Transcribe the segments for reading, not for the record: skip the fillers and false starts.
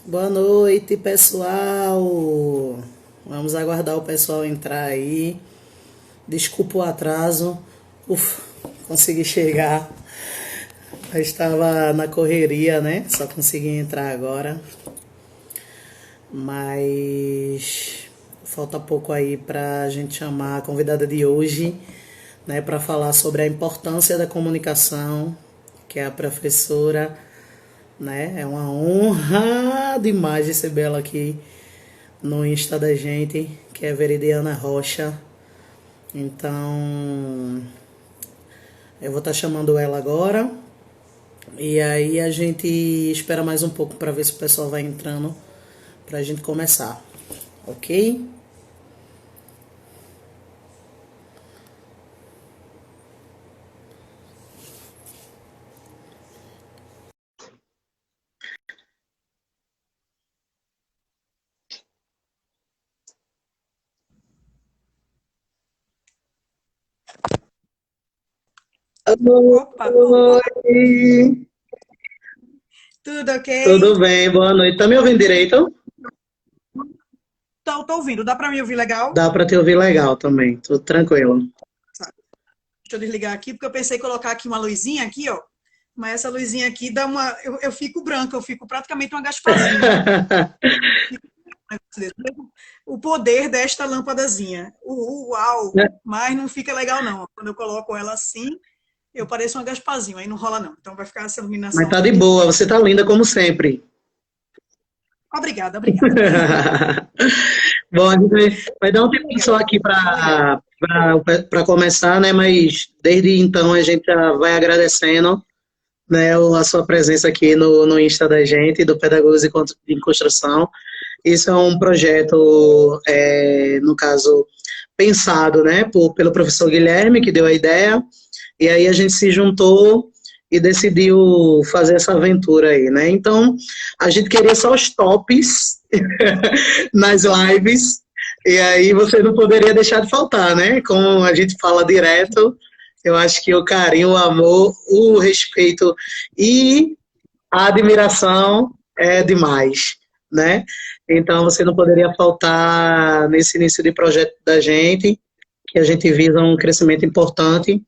Boa noite, pessoal. Vamos aguardar o pessoal entrar aí. Desculpa o atraso. Uf, consegui chegar. Eu estava na correria, né? Só consegui entrar agora. Mas falta pouco aí para a gente chamar a convidada de hoje, né? Para falar sobre a importância da comunicação, que é a professora, né? É uma honra demais recebê-la aqui no Insta da gente, que é Veridiana Rocha. Então, eu vou estar chamando ela agora. E aí a gente espera mais um pouco para ver se o pessoal vai entrando para a gente começar. Ok? Opa, Oi! tudo ok? Tudo bem? Boa noite. Tá me ouvindo direito? Tô ouvindo, dá pra me ouvir legal? Dá para te ouvir legal também. Tudo tranquilo. Tá. Deixa eu desligar aqui, porque eu pensei em colocar aqui uma luzinha aqui, ó. Mas essa luzinha aqui dá uma. Eu fico branca, eu fico praticamente uma Gasparzinho. O poder desta lâmpadazinha. Uau! Mas não fica legal, não. Quando eu coloco ela assim, eu pareço uma Gasparzinho, aí não rola, não. Então vai ficar essa Mas iluminação tá de aqui. boa, você tá linda como sempre. Obrigada, obrigada. Bom, a gente vai dar um tempo só aqui Obrigada. para começar, né? Mas desde então a gente já vai agradecendo, né, a sua presença aqui no Insta da gente, do Pedagogos em Construção. Isso é um projeto, no caso, pensado, né, pelo professor Guilherme, que deu a ideia, e aí a gente se juntou e decidiu fazer essa aventura aí, né? Então, a gente queria só os tops nas lives, e aí você não poderia deixar de faltar, né? Como a gente fala direto, eu acho que o carinho, o amor, o respeito e a admiração é demais, né? Então você não poderia faltar nesse início de projeto da gente, que a gente visa um crescimento importante,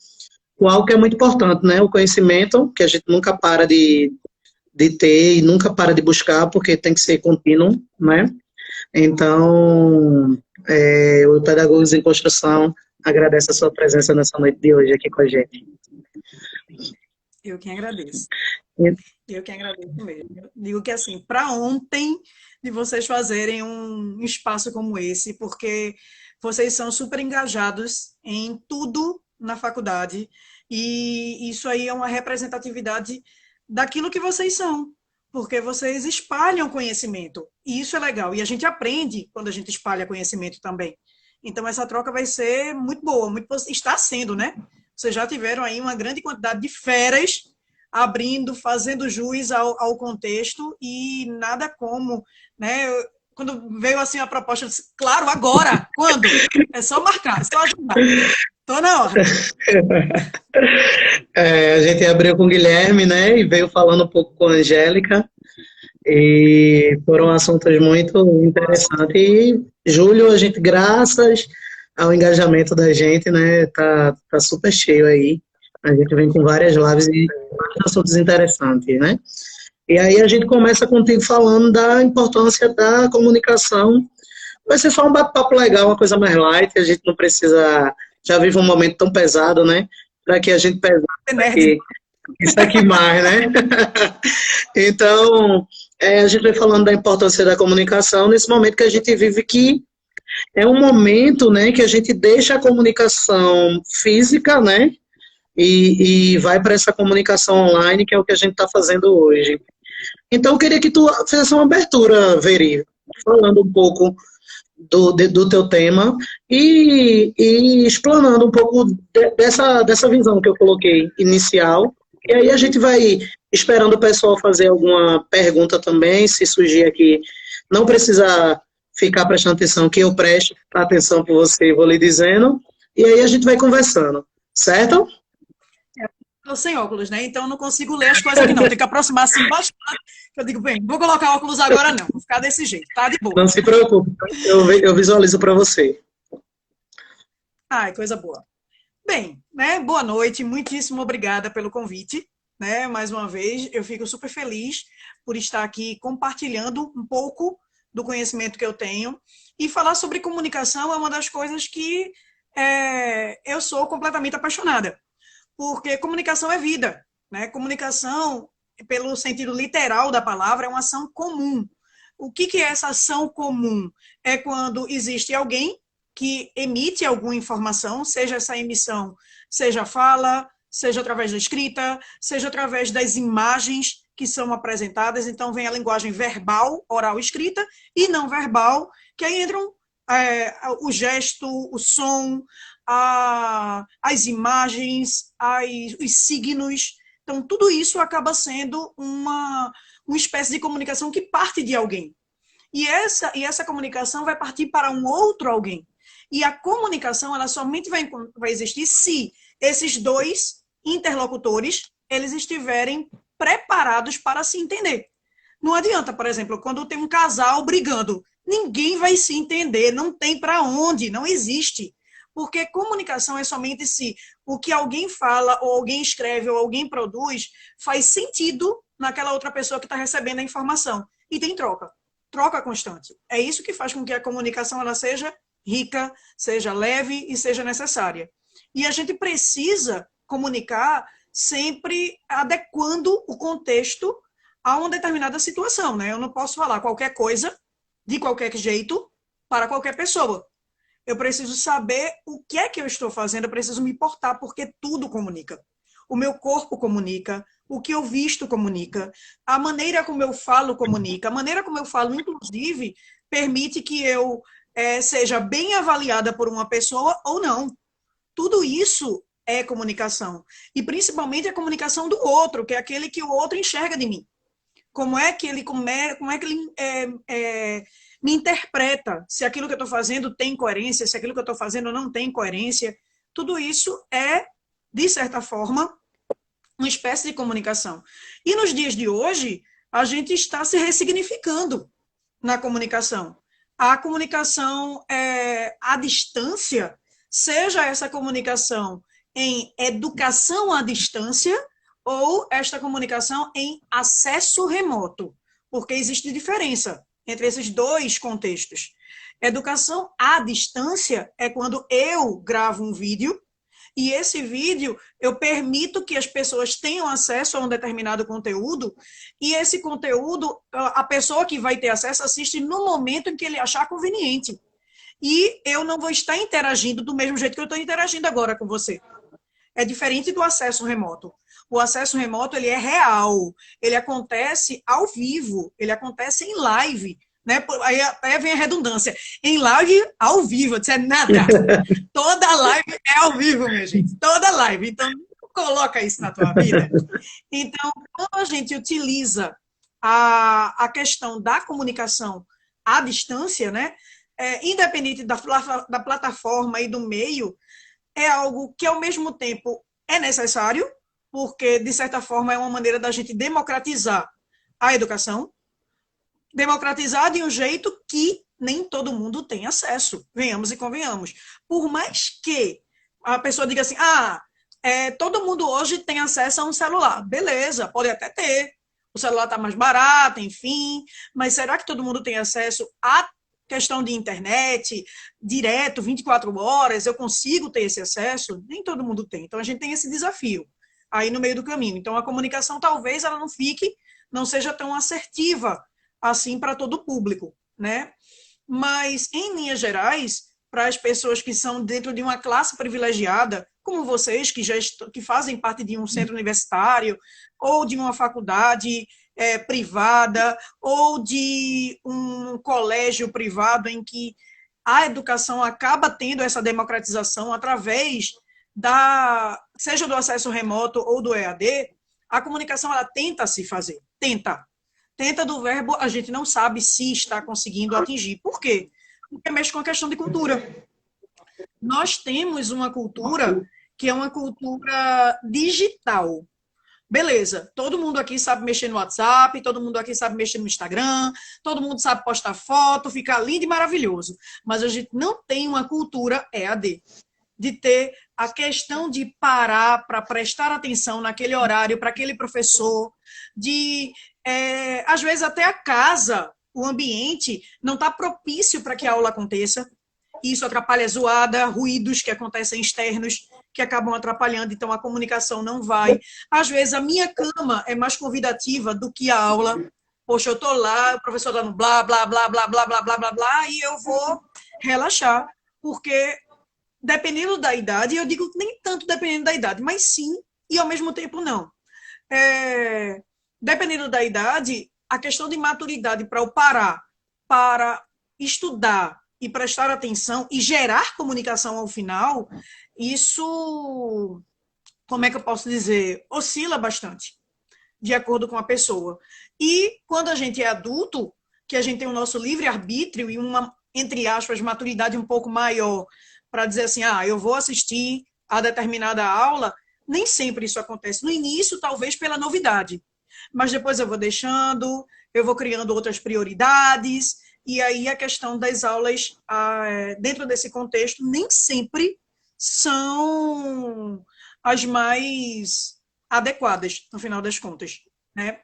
com algo que é muito importante, né? O conhecimento, que a gente nunca para de ter e nunca para de buscar, porque tem que ser contínuo, né? Então, o Pedagogos em Construção agradece a sua presença nessa noite de hoje aqui com a gente. Eu quem agradeço. Eu que agradeço mesmo. Eu digo que assim, para ontem de vocês fazerem um espaço como esse, porque vocês são super engajados em tudo na faculdade e isso aí é uma representatividade daquilo que vocês são, porque vocês espalham conhecimento e isso é legal e a gente aprende quando a gente espalha conhecimento também. Então essa troca vai ser muito boa, está sendo, né? Vocês já tiveram aí uma grande quantidade de feras abrindo, fazendo jus ao contexto e nada como, né? Quando veio assim a proposta, eu disse, claro, agora, quando? É só marcar, é só ajudar. Estou na ordem. A gente abriu com o Guilherme, né, e veio falando um pouco com a Angélica, e foram assuntos muito interessantes. E julho, a gente, graças ao engajamento da gente, né, tá super cheio aí. A gente vem com várias lives e vários assuntos interessantes, né? E aí a gente começa contigo falando da importância da comunicação. Vai ser só um bate-papo legal, uma coisa mais light, a gente não precisa, já vive um momento tão pesado, né? Para que a gente pesado É nerd. aqui, isso aqui mais, né? Então, a gente vai falando da importância da comunicação nesse momento que a gente vive, que é um momento, né, que a gente deixa a comunicação física, né, e vai para essa comunicação online, que é o que a gente está fazendo hoje. Então, eu queria que tu fizesse uma abertura, Veri, falando um pouco do teu tema e explanando um pouco dessa visão que eu coloquei inicial. E aí a gente vai esperando o pessoal fazer alguma pergunta também, se surgir aqui. Não precisa ficar prestando atenção, que eu presto atenção por você e vou lhe dizendo. E aí a gente vai conversando, certo? tô sem óculos, né? Então eu não consigo ler as coisas aqui, não. Tem que aproximar assim bastante. Eu digo, bem, vou colocar óculos agora, não. Vou ficar desse jeito, tá de boa. Não se preocupe, eu visualizo para você. Ai, coisa boa. Bem, né? Boa noite, muitíssimo obrigada pelo convite, né? Mais uma vez, eu fico super feliz por estar aqui compartilhando um pouco do conhecimento que eu tenho e falar sobre comunicação é uma das coisas que eu sou completamente apaixonada, porque comunicação é vida, né? Comunicação, pelo sentido literal da palavra, é uma ação comum. O que é essa ação comum? É quando existe alguém que emite alguma informação, seja essa emissão, seja fala, seja através da escrita, seja através das imagens que são apresentadas. Então, vem a linguagem verbal, oral, escrita, e não verbal, que aí entram o gesto, o som, as imagens, os signos. Então, tudo isso acaba sendo uma espécie de comunicação que parte de alguém. E essa comunicação vai partir para um outro alguém. E a comunicação, ela somente vai existir se esses dois interlocutores, eles estiverem preparados para se entender. Não adianta, por exemplo, quando tem um casal brigando, ninguém vai se entender, não tem para onde, não existe. Porque comunicação é somente se o que alguém fala, ou alguém escreve, ou alguém produz, faz sentido naquela outra pessoa que está recebendo a informação. E tem troca. Troca constante. É isso que faz com que a comunicação ela seja rica, seja leve e seja necessária. E a gente precisa comunicar sempre adequando o contexto a uma determinada situação, né? Eu não posso falar qualquer coisa, de qualquer jeito, para qualquer pessoa. Eu preciso saber o que é que eu estou fazendo, eu preciso me importar, porque tudo comunica. O meu corpo comunica, o que eu visto comunica, a maneira como eu falo comunica, a maneira como eu falo, inclusive, permite que eu seja bem avaliada por uma pessoa ou não. Tudo isso é comunicação. E principalmente a comunicação do outro, que é aquele que o outro enxerga de mim. Como é que ele me interpreta? Se aquilo que eu estou fazendo tem coerência, se aquilo que eu estou fazendo não tem coerência. Tudo isso é, de certa forma, uma espécie de comunicação. E nos dias de hoje, a gente está se ressignificando na comunicação. A comunicação à distância, seja essa comunicação em educação à distância ou esta comunicação em acesso remoto, porque existe diferença entre esses dois contextos. Educação à distância é quando eu gravo um vídeo e esse vídeo eu permito que as pessoas tenham acesso a um determinado conteúdo e esse conteúdo, a pessoa que vai ter acesso assiste no momento em que ele achar conveniente. E eu não vou estar interagindo do mesmo jeito que eu estou interagindo agora com você. É diferente do acesso remoto. O acesso remoto ele é real, ele acontece ao vivo, ele acontece em live. Né? Aí vem a redundância. Em live, ao vivo. Eu disse, nada. Toda live é ao vivo, minha gente. Toda live. Então, coloca isso na tua vida. Então, quando a gente utiliza a questão da comunicação à distância, né? Independente da plataforma e do meio, é algo que, ao mesmo tempo, é necessário, porque, de certa forma, é uma maneira da gente democratizar a educação, democratizar de um jeito que nem todo mundo tem acesso, venhamos e convenhamos. Por mais que a pessoa diga assim, todo mundo hoje tem acesso a um celular. Beleza, pode até ter. O celular está mais barato, enfim, mas será que todo mundo tem acesso a questão de internet, direto, 24 horas, eu consigo ter esse acesso? Nem todo mundo tem. Então, a gente tem esse desafio aí no meio do caminho. Então, a comunicação, talvez, ela não seja tão assertiva assim para todo o público, né? Mas, em linhas gerais, para as pessoas que são dentro de uma classe privilegiada, como vocês, que fazem parte de um centro universitário, ou de uma faculdade privada, ou de um colégio privado em que a educação acaba tendo essa democratização através seja do acesso remoto ou do EAD, a comunicação ela tenta se fazer, tenta do verbo, a gente não sabe se está conseguindo atingir. Por quê? Porque mexe com a questão de cultura. Nós temos uma cultura que é uma cultura digital. Beleza, todo mundo aqui sabe mexer no WhatsApp, todo mundo aqui sabe mexer no Instagram, todo mundo sabe postar foto, ficar lindo e maravilhoso. Mas a gente não tem uma cultura EAD, de ter a questão de parar para prestar atenção naquele horário, para aquele professor, de, às vezes, até a casa, o ambiente, não está propício para que a aula aconteça. Isso atrapalha a zoada, ruídos que acontecem externos, que acabam atrapalhando, então a comunicação não vai. Às vezes a minha cama é mais convidativa do que a aula. Poxa, eu tô lá, o professor dando blá, blá, blá, blá, blá, blá, blá, blá, blá, e eu vou relaxar, porque dependendo da idade, eu digo nem tanto dependendo da idade, mas sim, e ao mesmo tempo não. Dependendo da idade, a questão de maturidade para eu parar, para estudar e prestar atenção e gerar comunicação ao final, isso, como é que eu posso dizer, oscila bastante, de acordo com a pessoa. E quando a gente é adulto, que a gente tem o nosso livre-arbítrio e uma, entre aspas, maturidade um pouco maior, para dizer assim, eu vou assistir a determinada aula, nem sempre isso acontece. No início, talvez pela novidade, mas depois eu vou deixando, eu vou criando outras prioridades, e aí a questão das aulas, dentro desse contexto, nem sempre são as mais adequadas, no final das contas, né?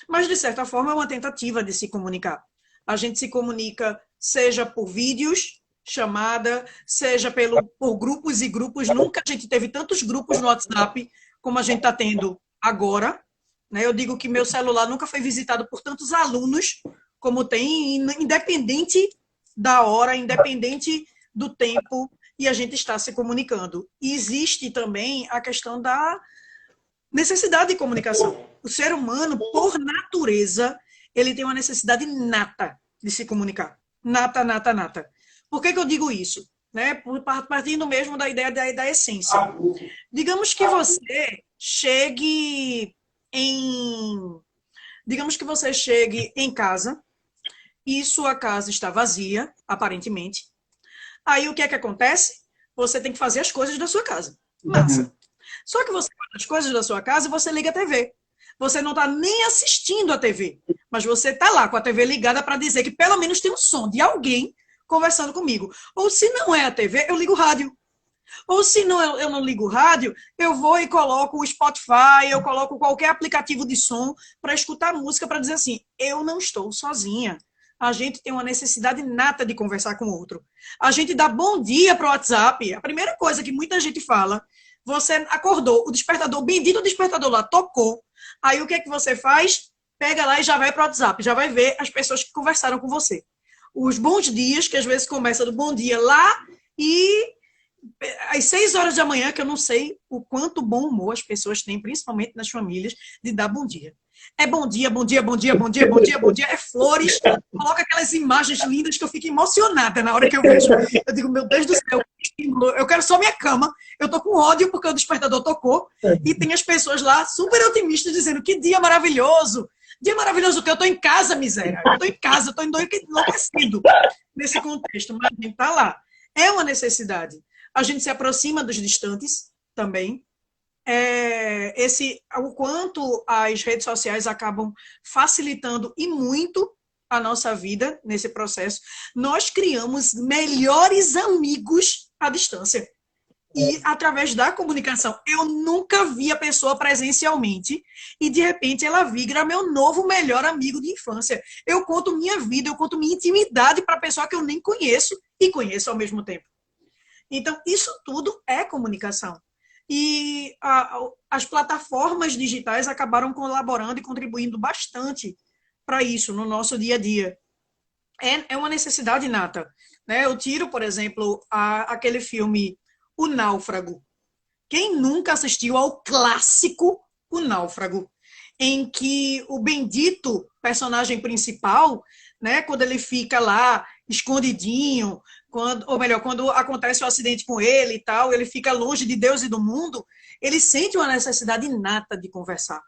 Mas, de certa forma, é uma tentativa de se comunicar. A gente se comunica, seja por vídeos, chamada, seja por grupos e grupos. Nunca a gente teve tantos grupos no WhatsApp como a gente está tendo agora. Né? Eu digo que meu celular nunca foi visitado por tantos alunos como tem, independente da hora, independente do tempo, e a gente está se comunicando. E existe também a questão da necessidade de comunicação. O ser humano, por natureza, ele tem uma necessidade nata de se comunicar. Nata, nata, nata. Por que eu digo isso? Né? Partindo mesmo da ideia da essência. Digamos que você chegue em casa e sua casa está vazia, aparentemente. Aí o que é que acontece? Você tem que fazer as coisas da sua casa. Massa. Só que você faz as coisas da sua casa e você liga a TV. Você não está nem assistindo a TV, mas você está lá com a TV ligada para dizer que pelo menos tem um som de alguém conversando comigo. Ou se não é a TV, eu ligo o rádio. Ou se não, eu não ligo o rádio, eu vou e coloco o Spotify, eu coloco qualquer aplicativo de som para escutar música, para dizer assim, eu não estou sozinha. A gente tem uma necessidade nata de conversar com o outro. A gente dá bom dia para o WhatsApp. A primeira coisa que muita gente fala, você acordou, o despertador, o bendito despertador lá tocou. Aí o que é que você faz? Pega lá e já vai para o WhatsApp, já vai ver as pessoas que conversaram com você. Os bons dias, que às vezes começa do bom dia lá e às 6 horas da manhã, que eu não sei o quanto bom humor as pessoas têm, principalmente nas famílias, de dar bom dia. É bom dia, bom dia, bom dia, bom dia, bom dia, bom dia, é flores, coloca aquelas imagens lindas que eu fico emocionada na hora que eu vejo. Eu digo, meu Deus do céu, eu quero só minha cama, eu tô com ódio porque o despertador tocou, e tem as pessoas lá super otimistas dizendo, que dia maravilhoso que eu tô em casa, miséria, eu tô em casa, eu tô enlouquecendo nesse contexto, mas a gente tá lá. É uma necessidade. A gente se aproxima dos distantes também. O quanto as redes sociais acabam facilitando e muito a nossa vida nesse processo. Nós criamos melhores amigos à distância. E através da comunicação. Eu nunca vi a pessoa presencialmente e, de repente, ela vira meu novo melhor amigo de infância. Eu conto minha vida, eu conto minha intimidade para a pessoa que eu nem conheço e conheço ao mesmo tempo. Então, isso tudo é comunicação. E as plataformas digitais acabaram colaborando e contribuindo bastante para isso no nosso dia a dia. É uma necessidade inata. Né? Eu tiro, por exemplo, aquele filme O Náufrago. Quem nunca assistiu ao clássico O Náufrago? Em que o bendito personagem principal, né, quando ele fica lá escondidinho, quando acontece o acidente com ele e tal, ele fica longe de Deus e do mundo, ele sente uma necessidade inata de conversar.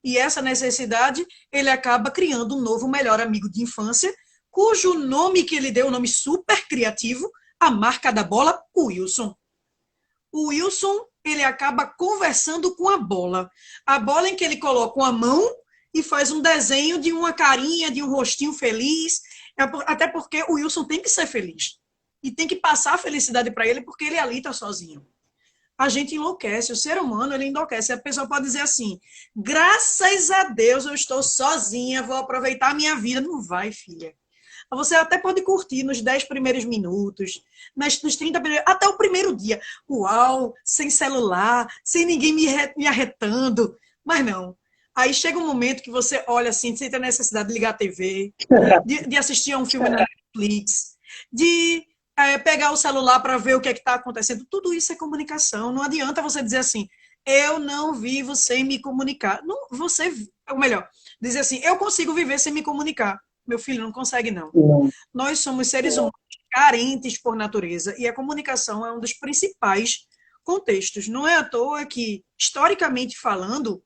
E essa necessidade, ele acaba criando um novo melhor amigo de infância, cujo nome que ele deu, um nome super criativo, a marca da bola, Wilson. O Wilson ele acaba conversando com a bola. A bola em que ele coloca uma mão e faz um desenho de uma carinha, de um rostinho feliz. Até porque o Wilson tem que ser feliz. E tem que passar a felicidade para ele, porque ele ali está sozinho. A gente enlouquece, o ser humano ele enlouquece. A pessoa pode dizer assim, graças a Deus eu estou sozinha, vou aproveitar a minha vida. Não vai, filha. Você até pode curtir nos 10 primeiros minutos, nos 30 primeiros, até o primeiro dia. Uau, sem celular, sem ninguém me arretando. Mas não. Aí chega um momento que você olha assim, você tem a necessidade de ligar a TV, de assistir a um filme na Netflix, de pegar o celular para ver o que é que está acontecendo. Tudo isso é comunicação. Não adianta você dizer assim, eu não vivo sem me comunicar. Não, ou melhor, dizer assim, eu consigo viver sem me comunicar. Meu filho, não consegue, não. Nós somos seres humanos carentes por natureza e a comunicação é um dos principais contextos. Não é à toa que, historicamente falando,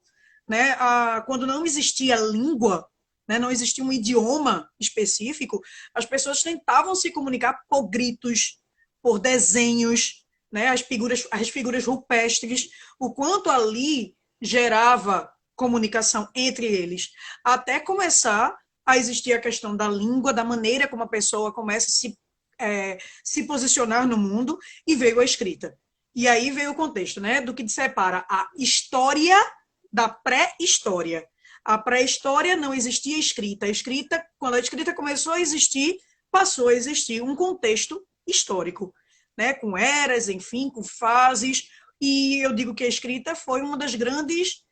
né, quando não existia língua, né, não existia um idioma específico, as pessoas tentavam se comunicar por gritos, por desenhos, né, as figuras rupestres, o quanto ali gerava comunicação entre eles, até começar a existir a questão da língua, da maneira como a pessoa começa a se posicionar no mundo, e veio a escrita. E aí veio o contexto, né, do que separa a história da pré-história. A pré-história não existia escrita. Quando a escrita começou a existir, passou a existir um contexto histórico, né, com eras, enfim, com fases. E eu digo que a escrita foi um dos grandes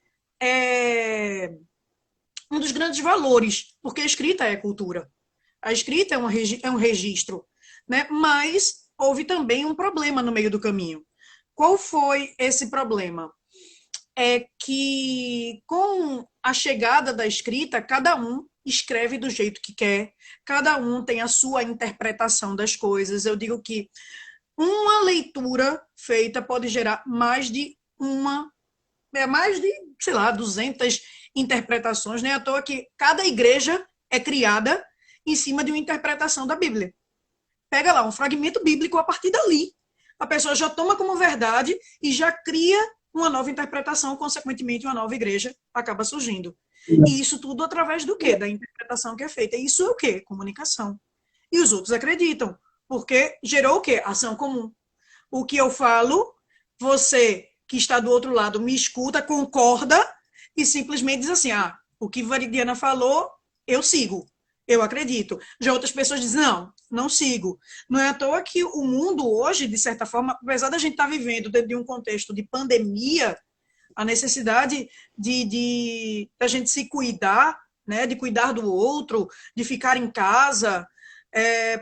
valores, porque a escrita é cultura. A escrita é um registro, né? Mas houve também um problema no meio do caminho. Qual foi esse problema? É que com a chegada da escrita, cada um escreve do jeito que quer, cada um tem a sua interpretação das coisas. Eu digo que uma leitura feita pode gerar mais de, sei lá, 200 interpretações, né? À toa que cada igreja é criada em cima de uma interpretação da Bíblia. Pega lá um fragmento bíblico, a partir dali a pessoa já toma como verdade e já cria uma nova interpretação, consequentemente uma nova igreja acaba surgindo. E isso tudo através do quê? Da interpretação que é feita. Isso é o quê? Comunicação. E os outros acreditam, porque gerou o quê? Ação comum. O que eu falo, você que está do outro lado me escuta, concorda e simplesmente diz assim, o que Veridiana falou, eu sigo, eu acredito. Já outras pessoas dizem, não sigo. Não é à toa que o mundo hoje, de certa forma, apesar da gente estar vivendo dentro de um contexto de pandemia, a necessidade da gente se cuidar, né, de cuidar do outro, de ficar em casa,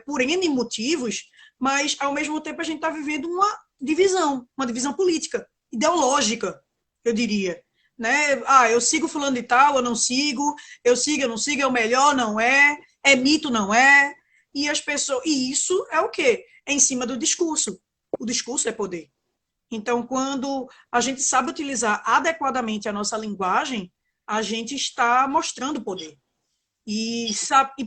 por N motivos, mas, ao mesmo tempo, a gente está vivendo uma divisão política, ideológica, eu diria. Né? Eu sigo fulano de tal, eu não sigo, eu não sigo, é o melhor, não é mito, não é. E as pessoas, e isso é o quê? É em cima do discurso. O discurso é poder. Então, quando a gente sabe utilizar adequadamente a nossa linguagem, a gente está mostrando poder. E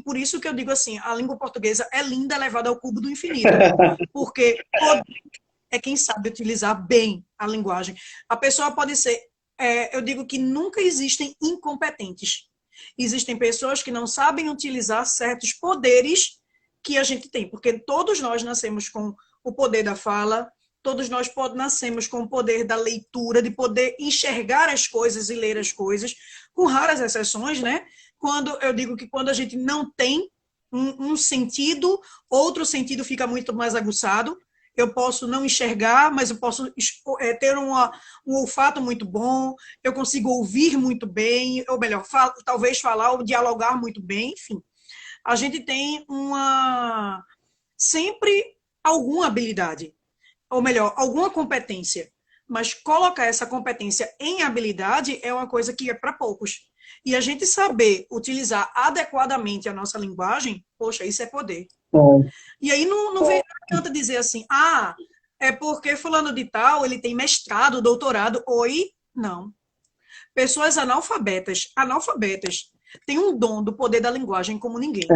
por isso que eu digo assim, a língua portuguesa é linda, elevada ao cubo do infinito. Porque poder é quem sabe utilizar bem a linguagem. A pessoa pode ser... eu digo que nunca existem incompetentes. Existem pessoas que não sabem utilizar certos poderes que a gente tem, porque todos nós nascemos com o poder da fala, todos nós nascemos com o poder da leitura, de poder enxergar as coisas e ler as coisas, com raras exceções, né? Eu digo que quando a gente não tem um sentido, outro sentido fica muito mais aguçado. Eu posso não enxergar, mas eu posso ter um olfato muito bom, eu consigo ouvir muito bem, ou melhor, talvez falar ou dialogar muito bem, enfim. A gente tem sempre alguma habilidade, ou melhor, alguma competência, mas colocar essa competência em habilidade é uma coisa que é para poucos. E a gente saber utilizar adequadamente a nossa linguagem, poxa, isso é poder. E aí não adianta dizer assim, é porque fulano de tal, ele tem mestrado, doutorado, não. Pessoas analfabetas, têm um dom do poder da linguagem como ninguém.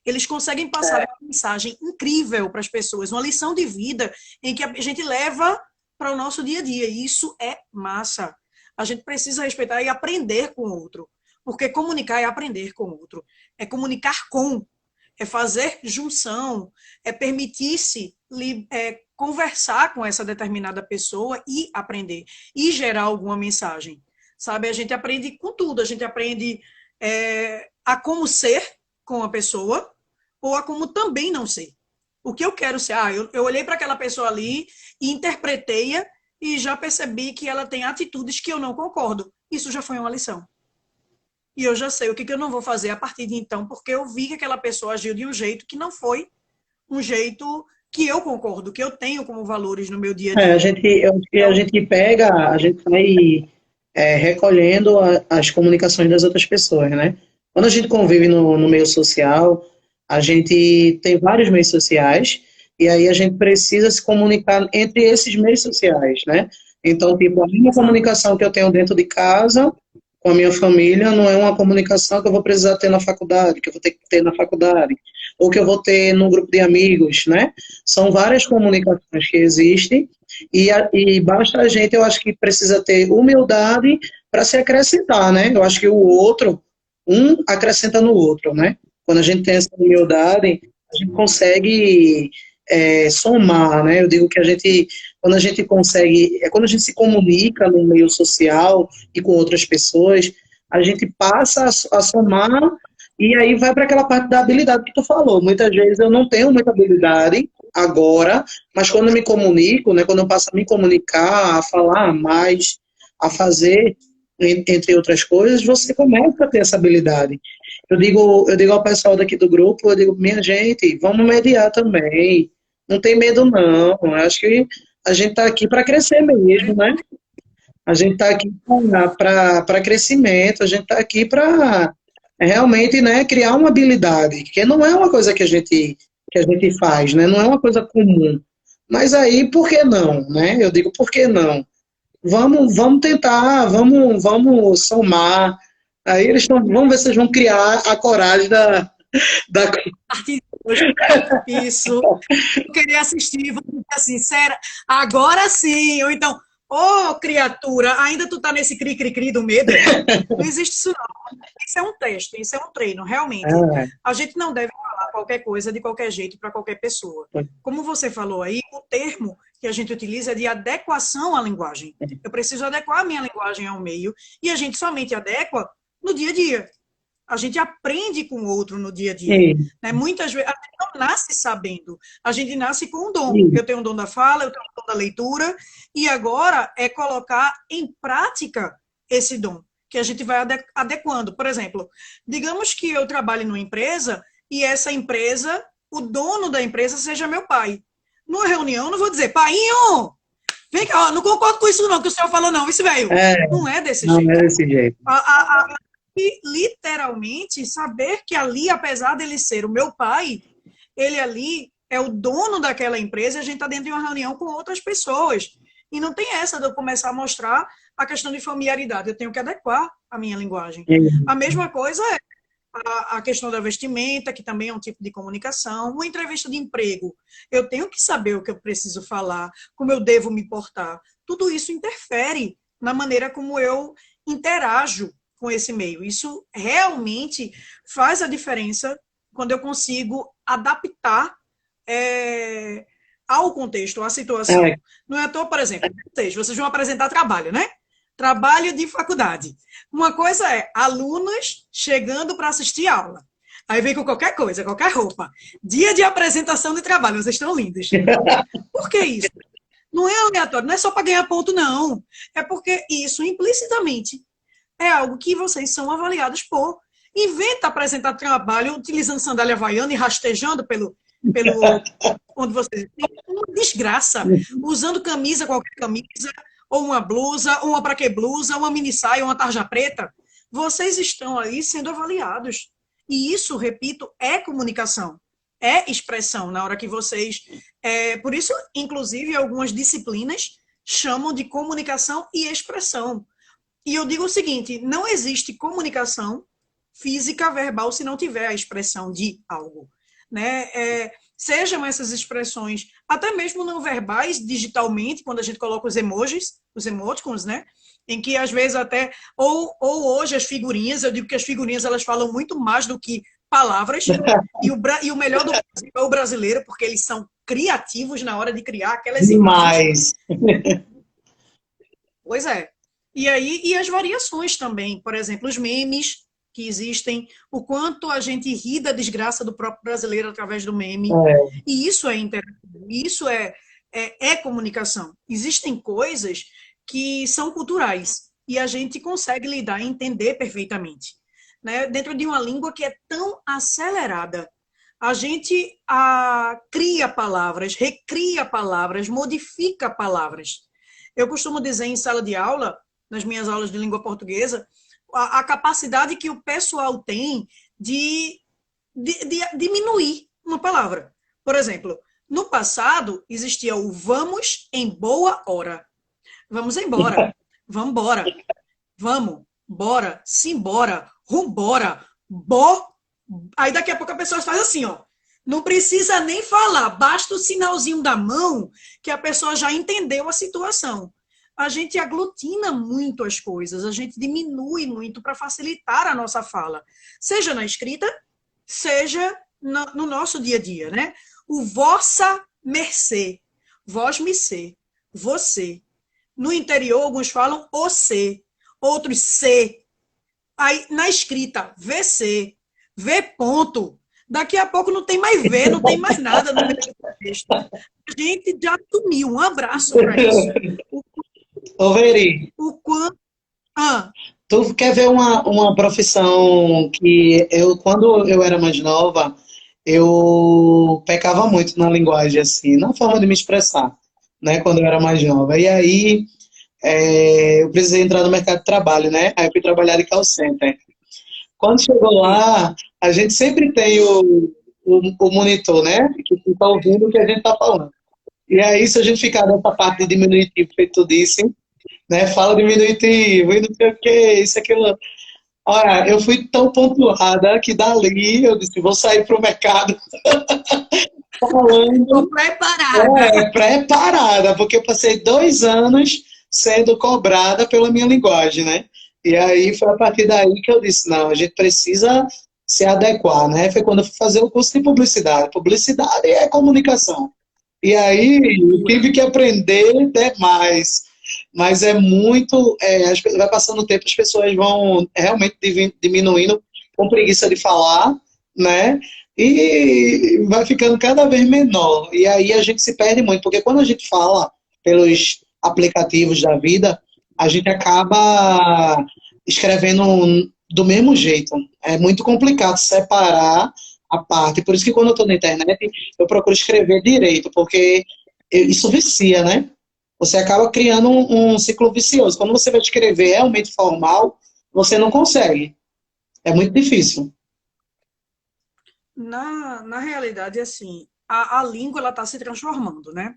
Eles conseguem passar uma mensagem incrível para as pessoas, uma lição de vida em que a gente leva para o nosso dia a dia. E isso é massa. A gente precisa respeitar e aprender com o outro. Porque comunicar é aprender com o outro. É comunicar com, é fazer junção, é permitir-se conversar com essa determinada pessoa e aprender. E gerar alguma mensagem. Sabe? A gente aprende com tudo. A gente aprende a como ser com a pessoa ou a como também não ser. O que eu quero ser? Eu olhei para aquela pessoa ali e interpretei-a e já percebi que ela tem atitudes que eu não concordo. Isso já foi uma lição. E eu já sei o que eu não vou fazer a partir de então, porque eu vi que aquela pessoa agiu de um jeito que não foi um jeito que eu concordo, que eu tenho como valores no meu dia a dia. A gente pega, a gente vai recolhendo as comunicações das outras pessoas, né? Quando a gente convive no meio social, a gente tem vários meios sociais, e aí a gente precisa se comunicar entre esses meios sociais, né? Então, tipo, a minha comunicação que eu tenho dentro de casa, com a minha família, não é uma comunicação que eu vou precisar ter na faculdade, que eu vou ter que ter na faculdade, ou que eu vou ter num grupo de amigos, né? São várias comunicações que existem, e basta a gente, eu acho que precisa ter humildade para se acrescentar, né? Eu acho que o outro, um acrescenta no outro, né? Quando a gente tem essa humildade, a gente consegue somar, né? Eu digo que quando a gente consegue, quando a gente se comunica no meio social e com outras pessoas, a gente passa a somar e aí vai para aquela parte da habilidade que tu falou. Muitas vezes eu não tenho muita habilidade agora, mas quando eu me comunico, né? Quando eu passo a me comunicar, a falar mais, a fazer, entre outras coisas, você começa a ter essa habilidade. Eu digo ao pessoal daqui do grupo, eu digo, minha gente, vamos mediar também. Não tem medo, não. Eu acho que a gente está aqui para crescer mesmo, né? A gente está aqui para crescimento, a gente está aqui para realmente, né, criar uma habilidade, que não é uma coisa que a gente faz, né? Não é uma coisa comum. Mas aí, por que não, né? Eu digo, por que não? Vamos tentar, vamos somar. Aí vamos ver se eles vão criar a coragem da... Isso. Eu queria assistir, vou dizer assim, sério, agora sim. Ou então, criatura, ainda tu tá nesse cri-cri-cri do medo? Não existe isso não. Isso é um teste, isso é um treino, realmente. A gente não deve falar qualquer coisa de qualquer jeito para qualquer pessoa. Como você falou aí, o termo que a gente utiliza é de adequação à linguagem. Eu preciso adequar a minha linguagem ao meio e a gente somente adequa no dia a dia. A gente aprende com o outro no dia a dia. Né? Muitas vezes, a gente não nasce sabendo. A gente nasce com um dom. Eu tenho um dom da fala, eu tenho um dom da leitura, e agora é colocar em prática esse dom, que a gente vai adequando. Por exemplo, digamos que eu trabalhe numa empresa, e essa empresa, o dono da empresa seja meu pai. Numa reunião, eu não vou dizer, painho, vem cá, não concordo com isso não, que o senhor falou não, isso velho. Não é desse jeito. Não é desse jeito. E literalmente saber que ali, apesar dele ser o meu pai, ele ali é o dono daquela empresa e a gente está dentro de uma reunião com outras pessoas. E não tem essa de eu começar a mostrar a questão de familiaridade. Eu tenho que adequar a minha linguagem. A mesma coisa é a questão da vestimenta, que também é um tipo de comunicação. Uma entrevista de emprego. Eu tenho que saber o que eu preciso falar, como eu devo me portar. Tudo isso interfere na maneira como eu interajo com esse meio. Isso realmente faz a diferença quando eu consigo adaptar ao contexto, à situação. Não é à toa, por exemplo, vocês vão apresentar trabalho, né? Trabalho de faculdade. Uma coisa é alunos chegando para assistir aula. Aí vem com qualquer coisa, qualquer roupa. Dia de apresentação de trabalho, vocês estão lindos. Por que isso? Não é aleatório, não é só para ganhar ponto, não. É porque isso, implicitamente, é algo que vocês são avaliados por. Inventa apresentar trabalho utilizando sandália havaiana e rastejando pelo onde vocês estão. Uma desgraça. Usando camisa, qualquer camisa, ou uma blusa, ou uma pra que blusa, uma mini saia, uma tarja preta. Vocês estão aí sendo avaliados. E isso, repito, é comunicação. É expressão na hora que vocês... por isso, inclusive, algumas disciplinas chamam de comunicação e expressão. E eu digo o seguinte, não existe comunicação física, verbal, se não tiver a expressão de algo. Né? sejam essas expressões, até mesmo não verbais, digitalmente, quando a gente coloca os emojis, os emoticons, né? Em que às vezes até, ou hoje as figurinhas, eu digo que as figurinhas elas falam muito mais do que palavras, e o melhor do Brasil é o brasileiro, porque eles são criativos na hora de criar aquelas imagens. Pois é. E aí, e as variações também, por exemplo, os memes que existem, o quanto a gente ri da desgraça do próprio brasileiro através do meme. E isso é interativo, isso é comunicação. Existem coisas que são culturais e a gente consegue lidar e entender perfeitamente. Né? Dentro de uma língua que é tão acelerada, a gente cria palavras, recria palavras, modifica palavras. Eu costumo dizer em sala de aula, nas minhas aulas de língua portuguesa, a capacidade que o pessoal tem de diminuir uma palavra. Por exemplo, no passado existia o vamos em boa hora. Vamos embora, vamos embora, vamos, bora, simbora, rumbora, Aí daqui a pouco a pessoa faz assim, ó. Não precisa nem falar, basta o sinalzinho da mão que a pessoa já entendeu a situação. A gente aglutina muito as coisas, a gente diminui muito para facilitar a nossa fala, seja na escrita, seja no nosso dia a dia, né? O vossa mercê, vós me ser, você. No interior, alguns falam o C, outros C. Aí, na escrita, VC, V ponto. Daqui a pouco não tem mais V, não tem mais nada no meio do texto. A gente já sumiu. Um abraço para isso. Ô, Veri. O quanto... Tu quer ver uma profissão que quando eu era mais nova, eu pecava muito na linguagem, assim, na forma de me expressar, né, quando eu era mais nova. E aí, eu precisei entrar no mercado de trabalho, né? Aí eu fui trabalhar de call center. Quando chegou lá, a gente sempre tem o monitor, né? Que fica ouvindo o que a gente está falando. E aí, se a gente ficar nessa parte de diminutivo, feito tu disse, né? Fala diminutivo, e não sei o que, isso, aquilo. Olha, eu fui tão pontuada que dali eu disse, vou sair para o mercado falando. Estou preparada. Preparada, porque eu passei 2 anos sendo cobrada pela minha linguagem, né? E aí foi a partir daí que eu disse, não, a gente precisa se adequar, né? Foi quando eu fui fazer o curso de publicidade. Publicidade é comunicação. E aí eu tive que aprender demais. Mas é muito... vai passando o tempo, as pessoas vão realmente diminuindo com preguiça de falar, né? E vai ficando cada vez menor. E aí a gente se perde muito, porque quando a gente fala pelos aplicativos da vida, a gente acaba escrevendo do mesmo jeito. É muito complicado separar a parte. Por isso que quando eu estou na internet, eu procuro escrever direito, porque isso vicia, né? Você acaba criando um ciclo vicioso. Quando você vai escrever realmente formal, você não consegue. É muito difícil. Na realidade, assim, a língua está se transformando, né?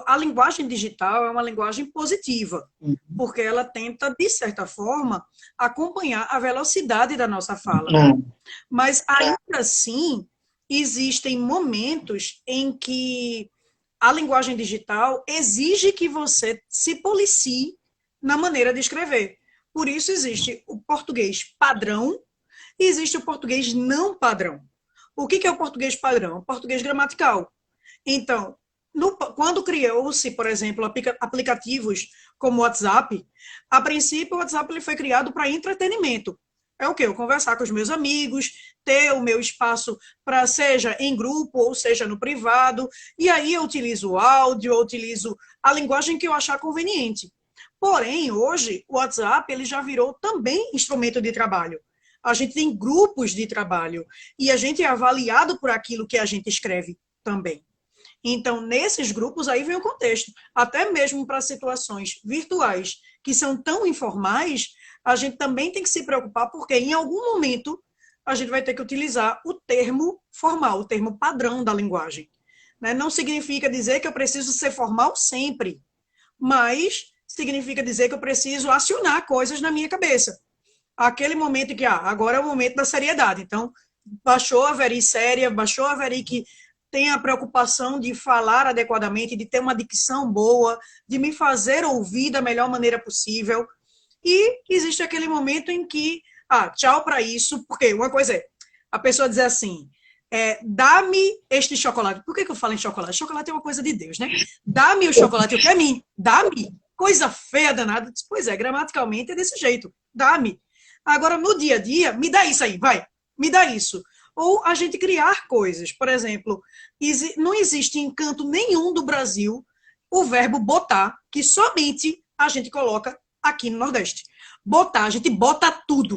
A linguagem digital é uma linguagem positiva, porque ela tenta, de certa forma, acompanhar a velocidade da nossa fala. Mas, ainda assim, existem momentos em que a linguagem digital exige que você se policie na maneira de escrever. Por isso existe o português padrão e existe o português não padrão. O que é o português padrão? O português gramatical. Então, quando criou-se, por exemplo, aplicativos como o WhatsApp, a princípio o WhatsApp ele foi criado para entretenimento. É o quê? Eu conversar com os meus amigos, ter o meu espaço para seja em grupo ou seja no privado, e aí eu utilizo o áudio, eu utilizo a linguagem que eu achar conveniente. Porém, hoje, o WhatsApp ele já virou também instrumento de trabalho. A gente tem grupos de trabalho e a gente é avaliado por aquilo que a gente escreve também. Então, nesses grupos, aí vem o contexto. Até mesmo para situações virtuais que são tão informais, a gente também tem que se preocupar, porque em algum momento a gente vai ter que utilizar o termo formal, o termo padrão da linguagem. Não significa dizer que eu preciso ser formal sempre, mas significa dizer que eu preciso acionar coisas na minha cabeça. Aquele momento que, agora é o momento da seriedade. Então, baixou a Veri séria, baixou a Veri que tenho a preocupação de falar adequadamente, de ter uma dicção boa, de me fazer ouvir da melhor maneira possível. E existe aquele momento em que, tchau para isso, porque uma coisa é, a pessoa dizer assim, dá-me este chocolate. Por que eu falo em chocolate? Chocolate é uma coisa de Deus, né? Dá-me o chocolate, eu quero mim, dá-me. Coisa feia danada. Pois é, gramaticalmente é desse jeito, dá-me. Agora, no dia a dia, me dá isso aí, vai, me dá isso. Ou a gente criar coisas. Por exemplo, não existe em canto nenhum do Brasil o verbo botar, que somente a gente coloca aqui no Nordeste. Botar, a gente bota tudo.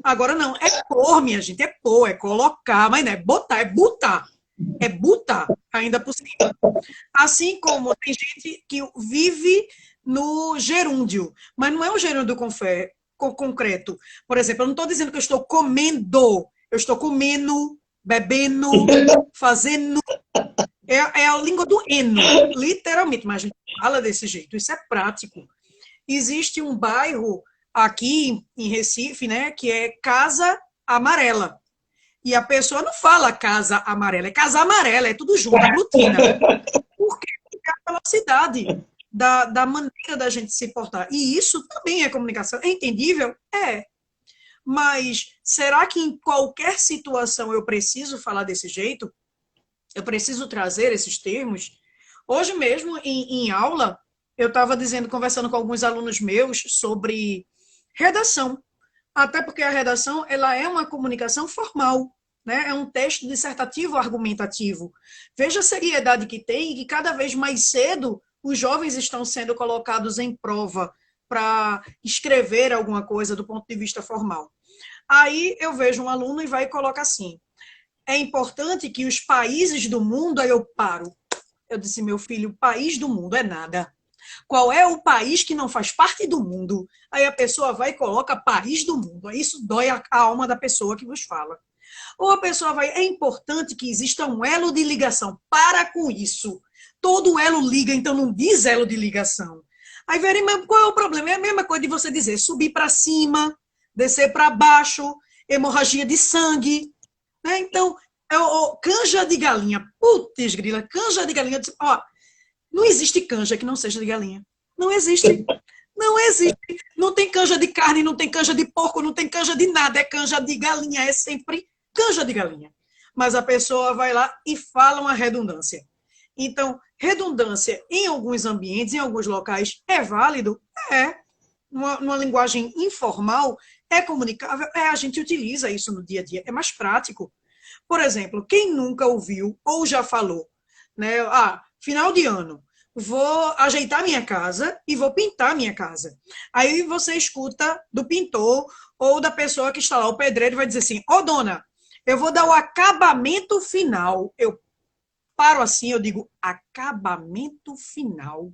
Agora não, é pôr, minha gente, é pôr, é colocar, mas não é botar, é botar. É botar, ainda por cima. Assim como tem gente que vive no gerúndio, mas não é um gerúndio concreto. Por exemplo, eu não estou dizendo que eu estou comendo, eu estou comendo, bebendo, fazendo. É a língua do eno, literalmente, mas a gente fala desse jeito, isso é prático. Existe um bairro aqui em Recife, né, que é Casa Amarela. E a pessoa não fala Casa Amarela, é Casa Amarela, é tudo junto, aglutina. Porque é a velocidade da maneira da gente se portar. E isso também é comunicação. É entendível? É. Mas será que em qualquer situação eu preciso falar desse jeito? Eu preciso trazer esses termos? Hoje mesmo, em aula, eu estava conversando com alguns alunos meus sobre redação. Até porque a redação ela é uma comunicação formal, né? É um texto dissertativo argumentativo. Veja a seriedade que tem e que cada vez mais cedo os jovens estão sendo colocados em prova para escrever alguma coisa do ponto de vista formal. Aí eu vejo um aluno e vai e coloca assim, é importante que os países do mundo, aí eu paro. Eu disse, meu filho, país do mundo é nada. Qual é o país que não faz parte do mundo? Aí a pessoa vai e coloca país do mundo. Isso dói a alma da pessoa que vos fala. Ou a pessoa vai, é importante que exista um elo de ligação. Para com isso. Todo elo liga, então não diz elo de ligação. Aí verem, qual é o problema? É a mesma coisa de você dizer subir para cima, descer para baixo, hemorragia de sangue. Né? Então, canja de galinha. Putz, grila, canja de galinha. Ó, não existe canja que não seja de galinha. Não existe. Não existe. Não tem canja de carne, não tem canja de porco, não tem canja de nada. É canja de galinha. É sempre canja de galinha. Mas a pessoa vai lá e fala uma redundância. Então, redundância em alguns ambientes, em alguns locais, é válido? É. Numa linguagem informal, é comunicável? É, a gente utiliza isso no dia a dia. É mais prático. Por exemplo, quem nunca ouviu ou já falou, né? Final de ano, vou ajeitar minha casa e vou pintar minha casa. Aí você escuta do pintor ou da pessoa que está lá, o pedreiro, vai dizer assim, dona, eu vou dar o acabamento final. Eu paro assim, eu digo, acabamento final.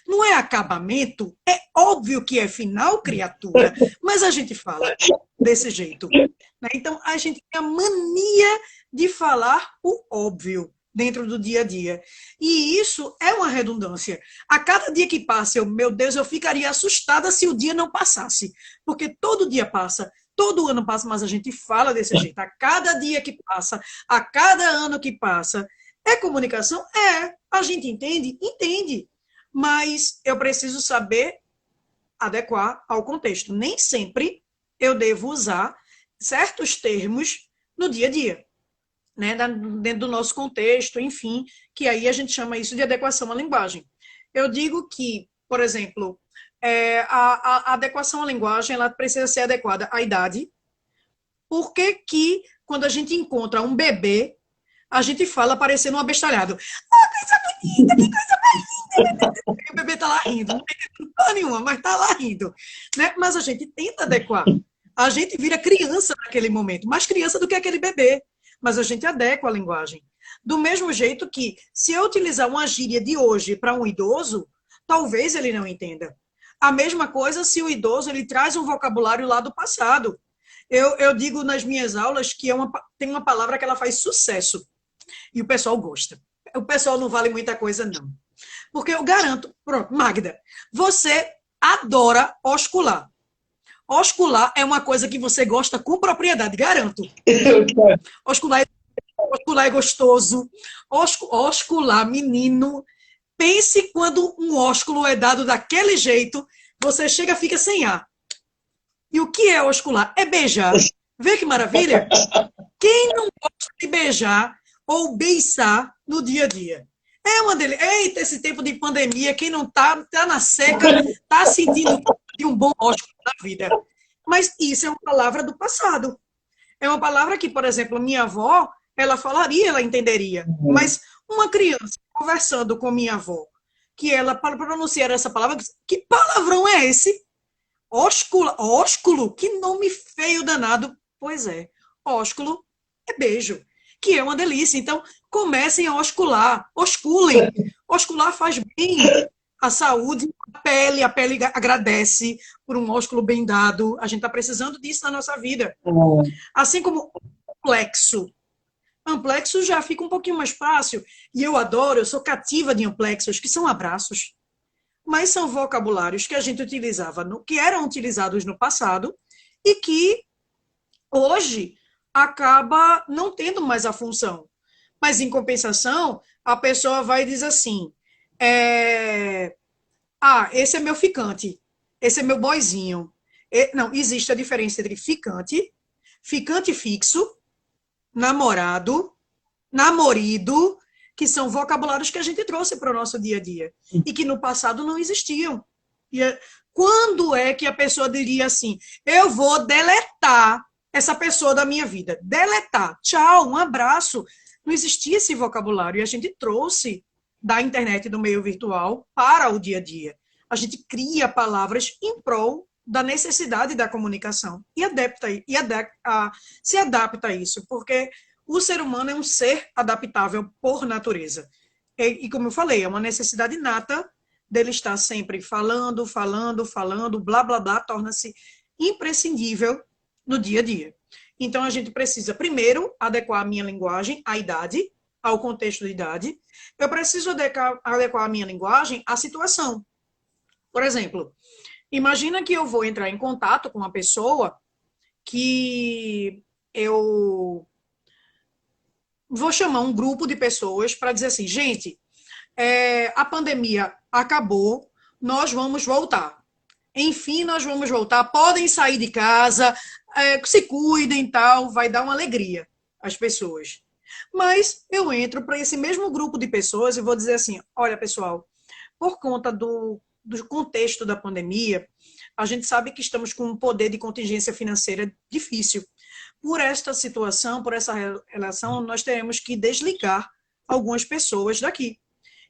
Não é acabamento? É óbvio que é final, criatura. Mas a gente fala desse jeito. Né? Então, a gente tem a mania de falar o óbvio dentro do dia a dia. E isso é uma redundância. A cada dia que passa, meu Deus, eu ficaria assustada se o dia não passasse. Porque todo dia passa, todo ano passa, mas a gente fala desse jeito. A cada dia que passa, a cada ano que passa. É comunicação? É. A gente entende? Entende. Mas eu preciso saber adequar ao contexto. Nem sempre eu devo usar certos termos no dia a dia. Né, dentro do nosso contexto, enfim, que aí a gente chama isso de adequação à linguagem. Eu digo que, por exemplo, a adequação à linguagem ela precisa ser adequada à idade. Por que quando a gente encontra um bebê, a gente fala parecendo um abestalhado? Coisa bonita, que coisa mais linda! O bebê está lá rindo, não tem culpa nenhuma, mas está lá rindo. Né? Mas a gente tenta adequar. A gente vira criança naquele momento, mais criança do que aquele bebê. Mas a gente adequa a linguagem. Do mesmo jeito que, se eu utilizar uma gíria de hoje para um idoso, talvez ele não entenda. A mesma coisa se o idoso ele traz um vocabulário lá do passado. Eu digo nas minhas aulas que tem uma palavra que ela faz sucesso. E o pessoal gosta. O pessoal não vale muita coisa, não. Porque eu garanto, pronto, Magda, você adora oscular. Oscular é uma coisa que você gosta com propriedade, garanto. Oscular é ósculo é gostoso. Ósculo, menino. Pense quando um ósculo é dado daquele jeito, você chega e fica sem ar. E o que é oscular? É beijar. Vê que maravilha? Quem não gosta de beijar ou beiçar no dia a dia? É uma delícia. Eita, esse tempo de pandemia, quem não tá na seca, tá sentindo de um bom ósculo na vida. Mas isso é uma palavra do passado. É uma palavra que, por exemplo, minha avó, ela falaria, ela entenderia. Mas uma criança conversando com minha avó, que ela, para pronunciar essa palavra, que palavrão é esse? Ósculo, ósculo? Que nome feio danado. Pois é, ósculo é beijo, que é uma delícia. Então, comecem a oscular, osculem. Oscular faz bem à saúde, a pele agradece por um ósculo bem dado. A gente está precisando disso na nossa vida. Assim como amplexo. Amplexo já fica um pouquinho mais fácil. E eu adoro, eu sou cativa de amplexos, que são abraços. Mas são vocabulários que a gente utilizava, que eram utilizados no passado e que hoje acaba não tendo mais a função. Mas, em compensação, a pessoa vai e diz assim, esse é meu ficante, esse é meu boyzinho. Não, existe a diferença entre ficante, ficante fixo, namorado, namorido, que são vocabulários que a gente trouxe para o nosso dia a dia e que no passado não existiam. Quando é que a pessoa diria assim, eu vou deletar essa pessoa da minha vida? Deletar, tchau, um abraço. Não existia esse vocabulário e a gente trouxe da internet, do meio virtual, para o dia a dia. A gente cria palavras em prol da necessidade da comunicação e se adapta a isso, porque o ser humano é um ser adaptável por natureza. E como eu falei, é uma necessidade inata dele estar sempre falando, blá, blá, blá, torna-se imprescindível no dia a dia. Então, a gente precisa, primeiro, adequar a minha linguagem à idade, ao contexto de idade. Eu preciso adequar a minha linguagem à situação. Por exemplo, imagina que eu vou entrar em contato com uma pessoa que eu vou chamar um grupo de pessoas para dizer assim, gente, a pandemia acabou, nós vamos voltar. Enfim, nós vamos voltar, podem sair de casa, se cuidem e tal, vai dar uma alegria às pessoas. Mas eu entro para esse mesmo grupo de pessoas e vou dizer assim, olha, pessoal, por conta do contexto da pandemia, a gente sabe que estamos com um poder de contingência financeira difícil. Por esta situação, por essa relação, nós teremos que desligar algumas pessoas daqui.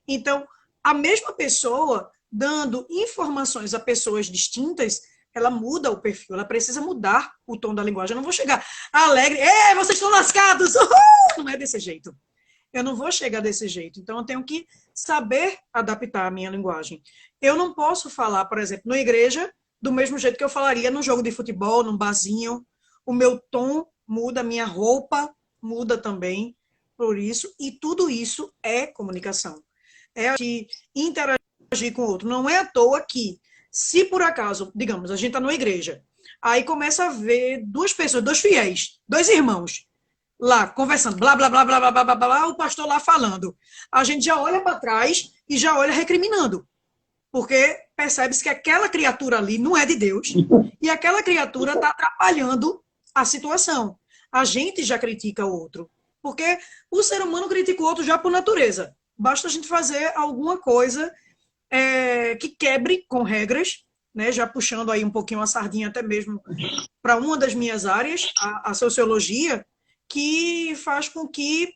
Então, a mesma pessoa dando informações a pessoas distintas, ela muda o perfil, ela precisa mudar o tom da linguagem. Eu não vou chegar alegre, vocês estão lascados, uhul! Não é desse jeito. Eu não vou chegar desse jeito. Então, eu tenho que saber adaptar a minha linguagem. Eu não posso falar, por exemplo, na igreja, do mesmo jeito que eu falaria num jogo de futebol, num barzinho. O meu tom muda, minha roupa muda também por isso. E tudo isso é comunicação. É de interagir com o outro. Não é à toa que, se por acaso, digamos, a gente está numa igreja, aí começa a ver duas pessoas, dois fiéis, dois irmãos, lá conversando, blá, blá, blá, blá, blá, blá, blá, blá, o pastor lá falando. A gente já olha para trás e já olha recriminando. Porque percebe-se que aquela criatura ali não é de Deus e aquela criatura está atrapalhando a situação. A gente já critica o outro. Porque o ser humano critica o outro já por natureza. Basta a gente fazer alguma coisa que quebre com regras, né? Já puxando aí um pouquinho a sardinha até mesmo para uma das minhas áreas, a sociologia, que faz com que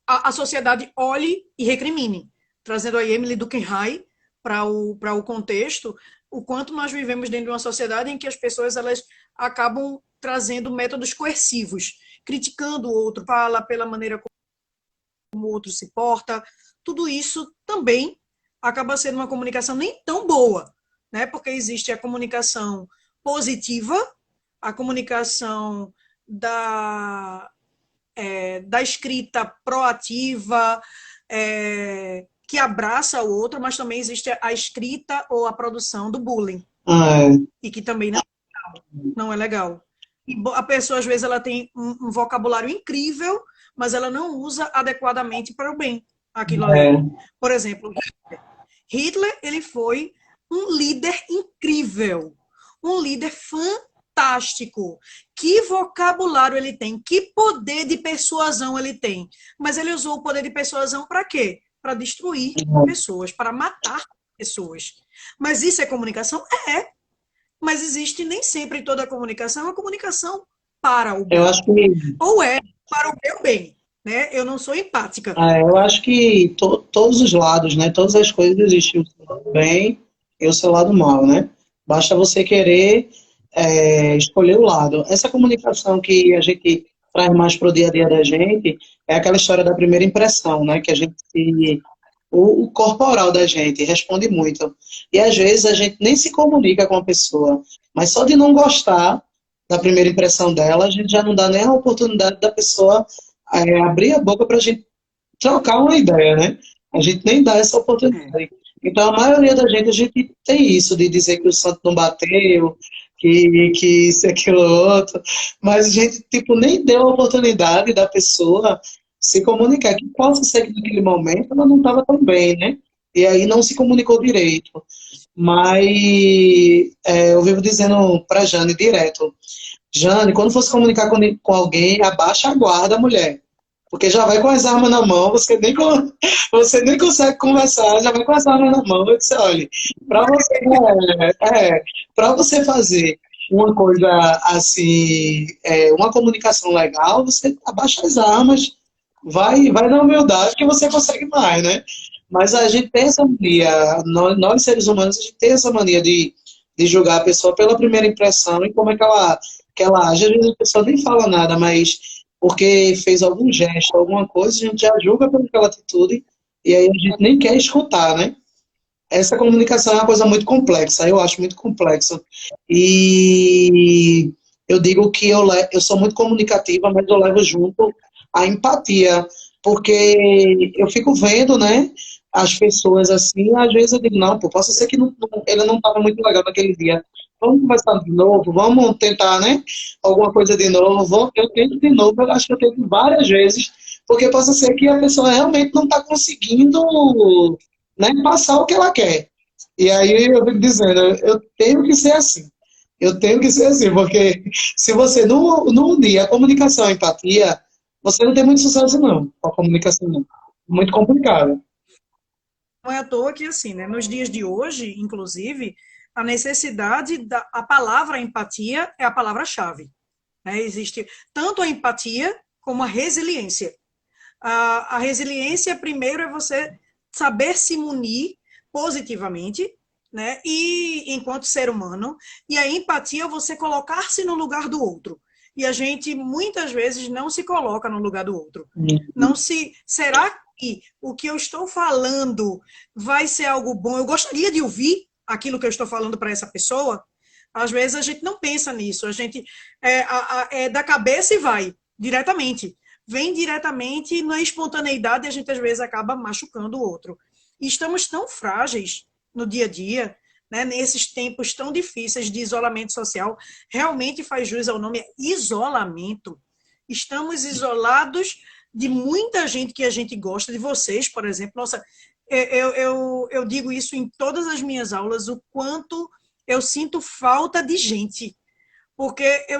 a sociedade olhe e recrimine. Trazendo aí Emily Durkheim para o contexto, o quanto nós vivemos dentro de uma sociedade em que as pessoas elas acabam trazendo métodos coercivos, criticando o outro, fala pela maneira como o outro se porta. Tudo isso também acaba sendo uma comunicação nem tão boa, né? Porque existe a comunicação positiva, a comunicação da escrita proativa, que abraça o outro, mas também existe a escrita ou a produção do bullying. E que também não é legal. a pessoa, às vezes, ela tem um vocabulário incrível, mas ela não usa adequadamente para o bem aquilo ali. Por exemplo, Hitler, ele foi um líder incrível, um líder fantástico. Que vocabulário ele tem, que poder de persuasão ele tem. Mas ele usou o poder de persuasão para quê? Para destruir pessoas, para matar pessoas. Mas isso é comunicação? É. Mas existe nem sempre em toda a comunicação a comunicação para o bem. Eu acho que... Ou é para o meu bem. Né? Eu não sou empática. Eu acho que todos os lados, né? Todas as coisas existem o seu lado bem e o seu lado mal, né? Basta você querer escolher o lado. Essa comunicação que a gente traz mais para o dia a dia da gente é aquela história da primeira impressão, né? Que a gente o corporal da gente responde muito. E às vezes a gente nem se comunica com a pessoa, mas só de não gostar da primeira impressão dela, a gente já não dá nem a oportunidade da pessoa abrir a boca para a gente trocar uma ideia, né? A gente nem dá essa oportunidade. Então, a maioria da gente, a gente tem isso, de dizer que o santo não bateu, que isso e aquilo outro, mas a gente, tipo, nem deu a oportunidade da pessoa se comunicar, que possa ser que naquele momento ela não estava tão bem, né? E aí não se comunicou direito. Mas eu vivo dizendo para Jane direto, Jane, quando for se comunicar com alguém, abaixa a guarda, mulher. Porque já vai com as armas na mão, você nem consegue conversar, já vai com as armas na mão. Eu disse, olha, para você fazer uma coisa assim, uma comunicação legal, você abaixa as armas, vai na humildade que você consegue mais, né? Mas a gente tem essa mania, nós seres humanos, a gente tem essa mania de julgar a pessoa pela primeira impressão e como é que ela age. Às vezes a pessoa nem fala nada, mas porque fez algum gesto, alguma coisa, a gente já julga pelaquela atitude e aí a gente nem quer escutar, né? Essa comunicação é uma coisa muito complexa, eu acho muito complexa. E eu digo que eu sou muito comunicativa, mas eu levo junto a empatia, porque eu fico vendo, né, as pessoas assim, às vezes eu digo, não, pô, possa ser que ele não estava muito legal naquele dia. Vamos conversar de novo, vamos tentar, né, alguma coisa de novo. Eu tento de novo, eu acho que eu tento várias vezes, porque possa ser que a pessoa realmente não está conseguindo, né, passar o que ela quer. E aí eu fico dizendo, eu tenho que ser assim. Eu tenho que ser assim, porque se você não unir a comunicação e a empatia, você não tem muito sucesso, não, com a comunicação, não. Muito complicado. Não é à toa que, assim, né, nos dias de hoje, inclusive, a necessidade a palavra empatia é a palavra-chave. Né? Existe tanto a empatia como a resiliência. A resiliência, primeiro, é você saber se munir positivamente, né? E enquanto ser humano, e a empatia é você colocar-se no lugar do outro. E a gente muitas vezes não se coloca no lugar do outro. Não se, será que o que eu estou falando vai ser algo bom? Eu gostaria de ouvir aquilo que eu estou falando para essa pessoa. Às vezes a gente não pensa nisso, a gente é da cabeça e vai diretamente. Vem diretamente na espontaneidade e a gente às vezes acaba machucando o outro. E estamos tão frágeis no dia a dia, né, nesses tempos tão difíceis de isolamento social, realmente faz jus ao nome isolamento. Estamos isolados de muita gente que a gente gosta, de vocês, por exemplo. Nossa, eu digo isso em todas as minhas aulas, o quanto eu sinto falta de gente. Porque eu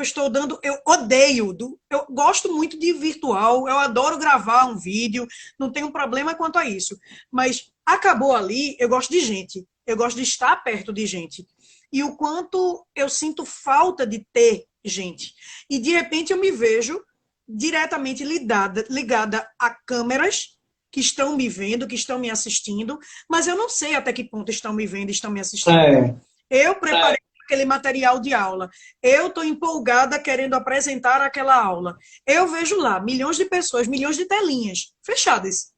gosto muito de virtual, eu adoro gravar um vídeo, não tenho problema quanto a isso. Mas acabou ali, eu gosto de gente, eu gosto de estar perto de gente. E o quanto eu sinto falta de ter gente. E de repente eu me vejo diretamente ligada a câmeras que estão me vendo, que estão me assistindo, mas eu não sei até que ponto estão me vendo e estão me assistindo. Eu preparei aquele material de aula. Eu estou empolgada querendo apresentar aquela aula. Eu vejo lá milhões de pessoas, milhões de telinhas fechadas.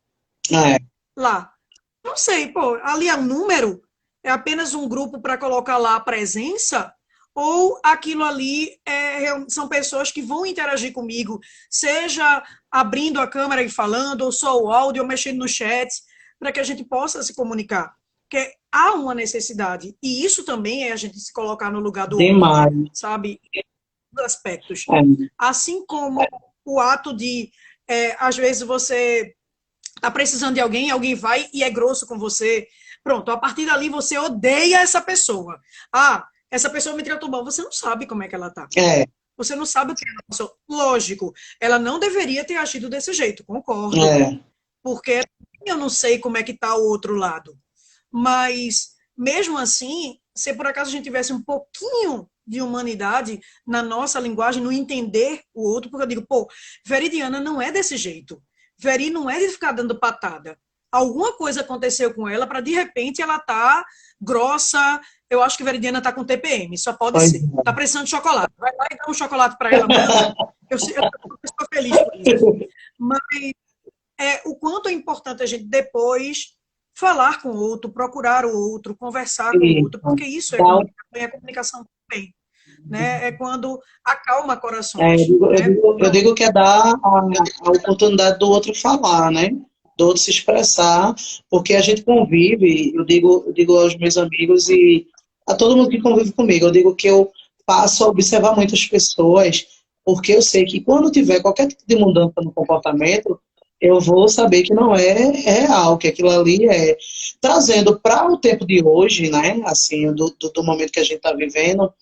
Lá. Não sei, pô, ali é um número? É apenas um grupo para colocar lá a presença? Ou aquilo ali são pessoas que vão interagir comigo, seja abrindo a câmera e falando, ou só o áudio, ou mexendo no chat, para que a gente possa se comunicar. Porque há uma necessidade. E isso também é a gente se colocar no lugar do outro, sabe? aspectos. Assim como o ato de, às vezes, você está precisando de alguém, alguém vai e é grosso com você. Pronto, a partir dali você odeia essa pessoa. Ah, essa pessoa me tratou mal. Você não sabe como é que ela está. Você não sabe o que ela passou. Lógico, ela não deveria ter agido desse jeito, concordo. Porque eu não sei como é que está o outro lado. Mas, mesmo assim, se por acaso a gente tivesse um pouquinho de humanidade na nossa linguagem, no entender o outro, porque eu digo, pô, Veridiana não é desse jeito. Veri não é de ficar dando patada. Alguma coisa aconteceu com ela para, de repente, ela tá grossa. Eu acho que Veridiana tá com TPM, só pode ser. Tá precisando de chocolate. Vai lá e dá um chocolate para ela amanhã. Eu estou feliz por isso. Mas o quanto é importante a gente depois falar com o outro, procurar o outro, conversar com o outro, porque isso é comunicação também. Né? É quando acalma corações. Eu digo que é dar a oportunidade do outro falar, né? Do outro se expressar, porque a gente convive, eu digo aos meus amigos e a todo mundo que convive comigo, eu digo que eu passo a observar muitas pessoas, porque eu sei que quando tiver qualquer tipo de mudança no comportamento, eu vou saber que não é real, que aquilo ali é. Trazendo para o tempo de hoje, né? Assim, do momento que a gente está vivendo,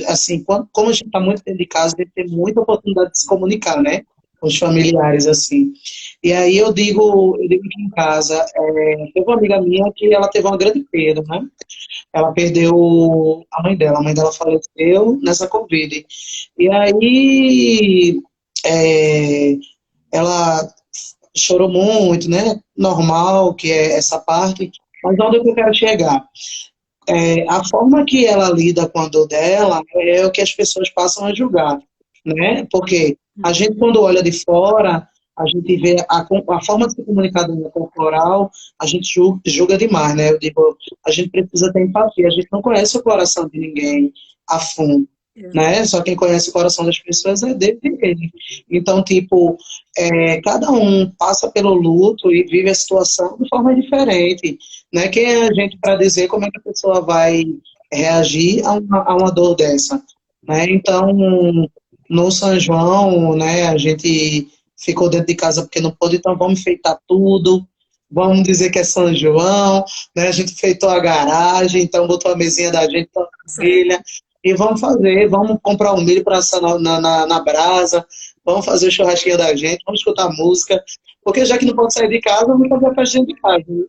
assim, como a gente está muito dentro de casa, a gente tem muita oportunidade de se comunicar, né? Com os familiares, assim. E aí eu digo que em casa, teve uma amiga minha que ela teve uma grande perda, né? Ela perdeu a mãe dela faleceu nessa Covid. E aí, ela chorou muito, né? Normal, que é essa parte. Mas onde eu quero chegar? A forma que ela lida com a dor dela é o que as pessoas passam a julgar, né? Porque a gente, quando olha de fora, a gente vê a forma de se comunicar do corporal, a gente julga demais, né? Eu digo, a gente precisa ter empatia, a gente não conhece o coração de ninguém a fundo, né? Só quem conhece o coração das pessoas é dele e dele. Então, tipo, cada um passa pelo luto e vive a situação de forma diferente, né? Quem é a gente para dizer como é que a pessoa vai reagir a uma dor dessa, né? Então, no São João, né, a gente ficou dentro de casa porque não pôde, então vamos enfeitar tudo, vamos dizer que é São João, né? A gente feitou a garagem, então botou a mesinha da gente, toda a família, e vamos comprar um milho para assar na brasa, vamos fazer o churrasquinho da gente, vamos escutar música, porque já que não pode sair de casa, vamos fazer a festinha de casa, né?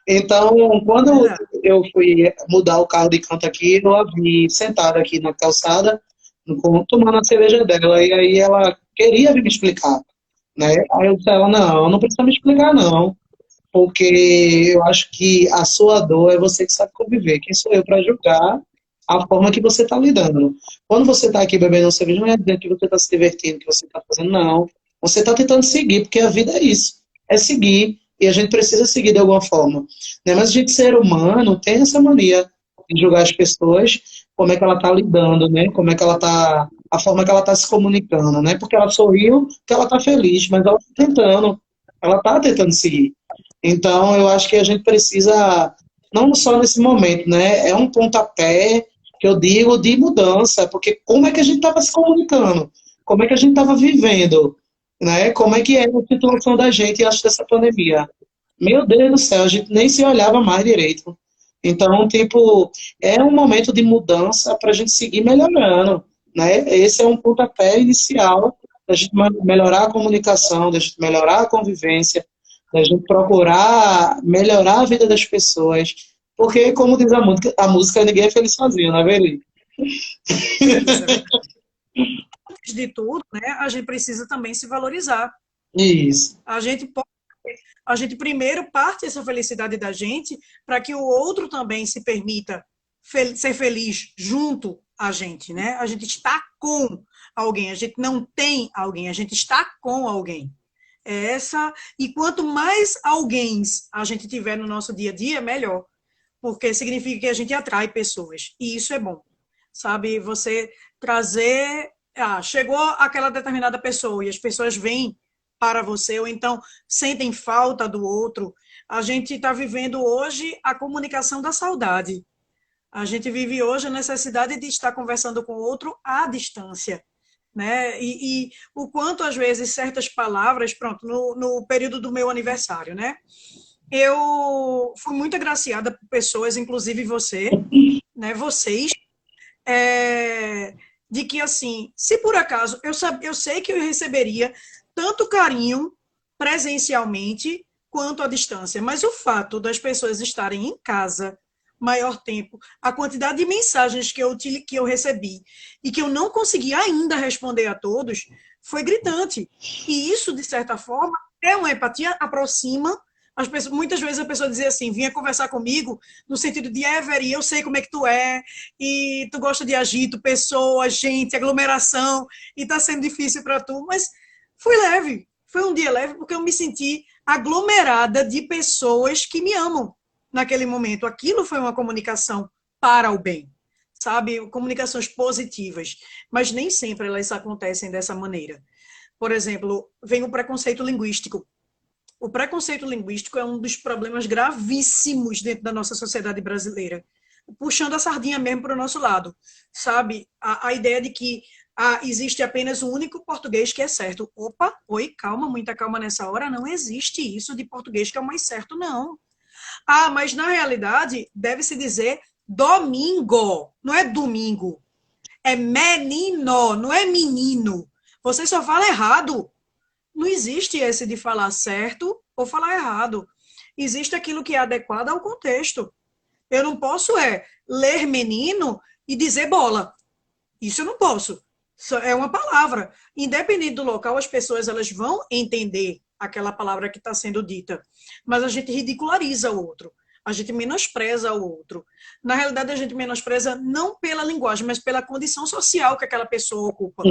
Então, quando eu fui mudar o carro de canto aqui, eu a vi sentada aqui na calçada, tomando a cerveja dela, e aí ela queria vir me explicar, né? Aí eu disse a ela, não precisa me explicar não, porque eu acho que a sua dor é você que sabe conviver, quem sou eu para julgar a forma que você está lidando. Quando você está aqui bebendo cerveja, não é dizendo que você está se divertindo, que você está fazendo, não. Você está tentando seguir, porque a vida é isso, é seguir, e a gente precisa seguir de alguma forma, né? Mas a gente, ser humano, tem essa mania de julgar as pessoas, como é que ela está lidando, né? Como é que ela está, a forma que ela está se comunicando, né? Porque ela sorriu, que ela está feliz, mas ela está tentando seguir. Então, eu acho que a gente precisa, não só nesse momento, né? É um pontapé que eu digo de mudança, porque como é que a gente estava se comunicando? Como é que a gente estava vivendo? Né? Como é que é a situação da gente antes dessa pandemia? Meu Deus do céu, a gente nem se olhava mais direito. Então, tipo, é um momento de mudança para a gente seguir melhorando, né? Esse é um pontapé inicial da gente melhorar a comunicação, da gente melhorar a convivência, da gente procurar melhorar a vida das pessoas, porque, como diz a música ninguém é feliz sozinho, não é verdade? Antes de tudo, né, a gente precisa também se valorizar. Isso. A gente primeiro parte essa felicidade da gente para que o outro também se permita ser feliz junto a gente, né? A gente está com alguém, a gente não tem alguém, a gente está com alguém. E quanto mais alguém a gente tiver no nosso dia a dia, melhor, porque significa que a gente atrai pessoas, e isso é bom, sabe? Você trazer, chegou aquela determinada pessoa e as pessoas vêm para você, ou então sentem falta do outro. A gente está vivendo hoje a comunicação da saudade. A gente vive hoje a necessidade de estar conversando com o outro à distância, né? E o quanto, às vezes, certas palavras, pronto, no período do meu aniversário, né? Eu fui muito agraciada por pessoas, inclusive você, né? Vocês, de que, assim, se por acaso eu sei que eu receberia tanto carinho presencialmente quanto à distância, mas o fato das pessoas estarem em casa maior tempo, a quantidade de mensagens que eu recebi e que eu não consegui ainda responder a todos foi gritante. E isso, de certa forma, é uma empatia, aproxima as pessoas. Muitas vezes a pessoa dizia assim, vinha conversar comigo no sentido de, Veri, eu sei como é que tu é, e tu gosta de agito, pessoas, gente, aglomeração, e tá sendo difícil para tu, mas foi leve, foi um dia leve, porque eu me senti aglomerada de pessoas que me amam naquele momento. Aquilo foi uma comunicação para o bem, sabe? Comunicações positivas, mas nem sempre elas acontecem dessa maneira. Por exemplo, vem o preconceito linguístico. O preconceito linguístico é um dos problemas gravíssimos dentro da nossa sociedade brasileira, puxando a sardinha mesmo para o nosso lado, sabe? A ideia de que existe apenas um único português que é certo. Opa, oi, calma, muita calma nessa hora, não existe isso de português que é o mais certo, não. Mas na realidade, deve-se dizer domingo, não é domingo. É menino, não é menino. Você só fala errado. Não existe esse de falar certo ou falar errado. Existe aquilo que é adequado ao contexto. Eu não posso ler menino e dizer bola. Isso eu não posso. Isso é uma palavra. Independente do local, as pessoas elas vão entender aquela palavra que está sendo dita. Mas a gente ridiculariza o outro. A gente menospreza o outro. Na realidade, a gente menospreza não pela linguagem, mas pela condição social que aquela pessoa ocupa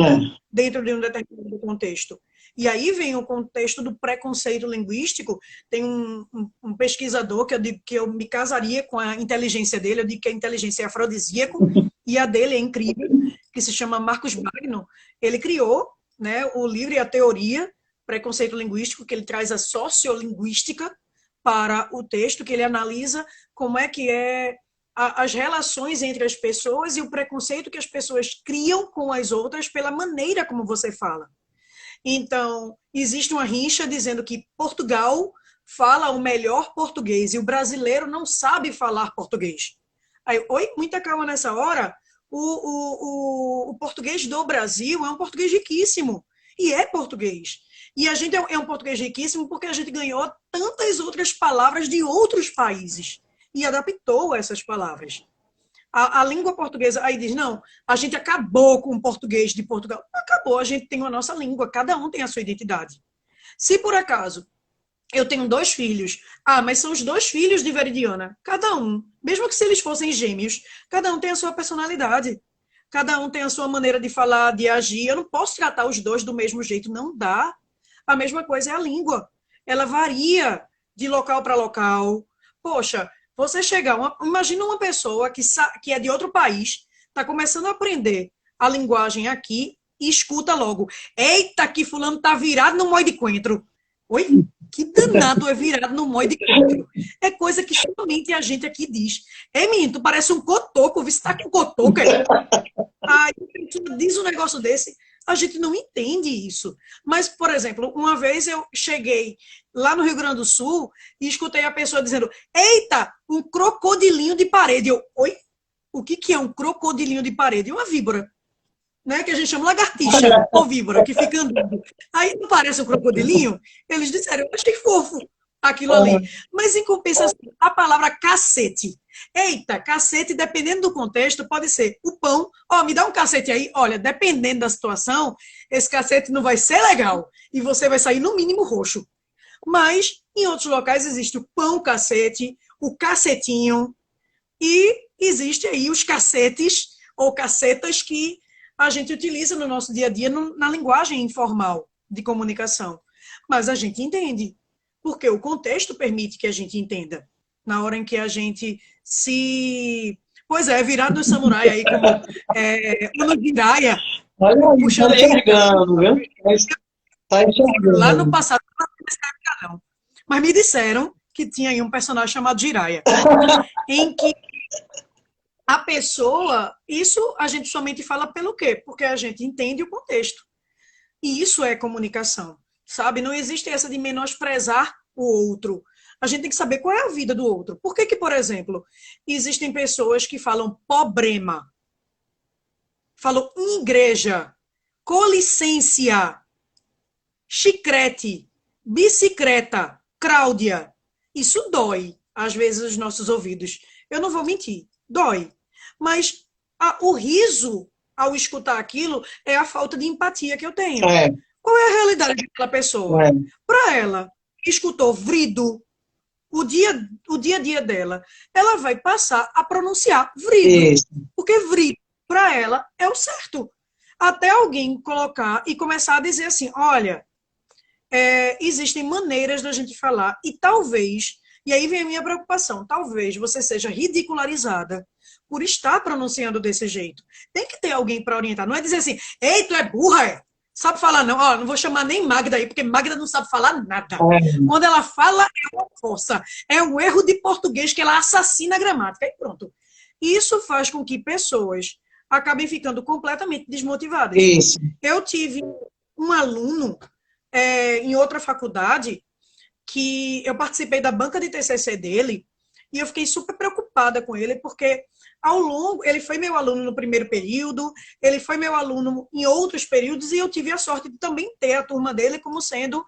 dentro de um determinado contexto. E aí vem o contexto do preconceito linguístico. Tem um pesquisador que eu digo que eu me casaria com a inteligência dele, eu digo que a inteligência é afrodisíaco, e a dele é incrível, que se chama Marcos Bagno. Ele criou, né, o livro e a teoria preconceito linguístico, que ele traz a sociolinguística para o texto, que ele analisa como é que as relações entre as pessoas e o preconceito que as pessoas criam com as outras pela maneira como você fala. Então, existe uma rixa dizendo que Portugal fala o melhor português e o brasileiro não sabe falar português. Aí, oi, muita calma nessa hora. O português do Brasil é um português riquíssimo. E é português. E a gente é um português riquíssimo porque a gente ganhou tantas outras palavras de outros países e adaptou essas palavras. A língua portuguesa, aí diz, não, a gente acabou com o português de Portugal. Não acabou, a gente tem a nossa língua, cada um tem a sua identidade. Se por acaso eu tenho 2 filhos, mas são os 2 filhos de Veridiana, cada um, mesmo que se eles fossem gêmeos, cada um tem a sua personalidade, cada um tem a sua maneira de falar, de agir, eu não posso tratar os 2 do mesmo jeito, não dá. A mesma coisa é a língua, ela varia de local para local. Poxa, você chegar, imagina uma pessoa que é de outro país, está começando a aprender a linguagem aqui e escuta logo. Eita, que fulano tá virado no mói de coentro. Oi? Que danado é virado no mói de coentro. É coisa que somente a gente aqui diz. Menino, tu parece um cotoco, você tá com cotoco. Aí tu diz um negócio desse, a gente não entende isso. Mas, por exemplo, uma vez eu cheguei lá no Rio Grande do Sul e escutei a pessoa dizendo, eita, um crocodilinho de parede. Eu, oi? O que é um crocodilinho de parede? Uma víbora, né? Que a gente chama lagartixa ou víbora, que fica andando. Aí não parece um crocodilinho? Eles disseram, eu achei fofo aquilo ali. Mas, em compensação, a palavra cacete. Eita, cacete, dependendo do contexto, pode ser o pão. Me dá um cacete aí. Olha, dependendo da situação, esse cacete não vai ser legal. E você vai sair, no mínimo, roxo. Mas, em outros locais, existe o pão cacete, o cacetinho. E existe aí os cacetes ou cacetas que a gente utiliza no nosso dia a dia na linguagem informal de comunicação. Mas a gente entende. Porque o contexto permite que a gente entenda. Na hora em que a gente se... Pois é, virado no samurai aí, como no Jiraiya. Olha aí, puxando tá enxergando, viu? Tá enxergando. Lá no passado, não. Mas me disseram que tinha aí um personagem chamado Jiraiya. em que a pessoa, isso a gente somente fala pelo quê? Porque a gente entende o contexto. E isso é comunicação, sabe? Não existe essa de menosprezar o outro. A gente tem que saber qual é a vida do outro. Por que que, por exemplo, existem pessoas que falam problema, falam igreja, colicência, chicrete, bicicleta, Cláudia. Isso dói, às vezes, os nossos ouvidos. Eu não vou mentir, dói. Mas o riso, ao escutar aquilo, é a falta de empatia que eu tenho. É, Qual é a realidade daquela pessoa? é, Para ela, que escutou vrido o dia a dia dela, ela vai passar a pronunciar vrido. isso, Porque vrido, para ela, é o certo. Até alguém colocar e começar a dizer assim, olha, existem maneiras da gente falar e talvez, e aí vem a minha preocupação, talvez você seja ridicularizada por estar pronunciando desse jeito. Tem que ter alguém para orientar. Não é dizer assim, ei, tu é burra, é? Sabe falar não? Ó, não vou chamar nem Magda aí, porque Magda não sabe falar nada. é, Quando ela fala, é uma força. É um erro de português que ela assassina a gramática. E pronto. Isso faz com que pessoas acabem ficando completamente desmotivadas. isso. Eu tive um aluno em outra faculdade que eu participei da banca de TCC dele e eu fiquei super preocupada com ele porque ao longo ele foi meu aluno no primeiro período, ele foi meu aluno em outros períodos e eu tive a sorte de também ter a turma dele como sendo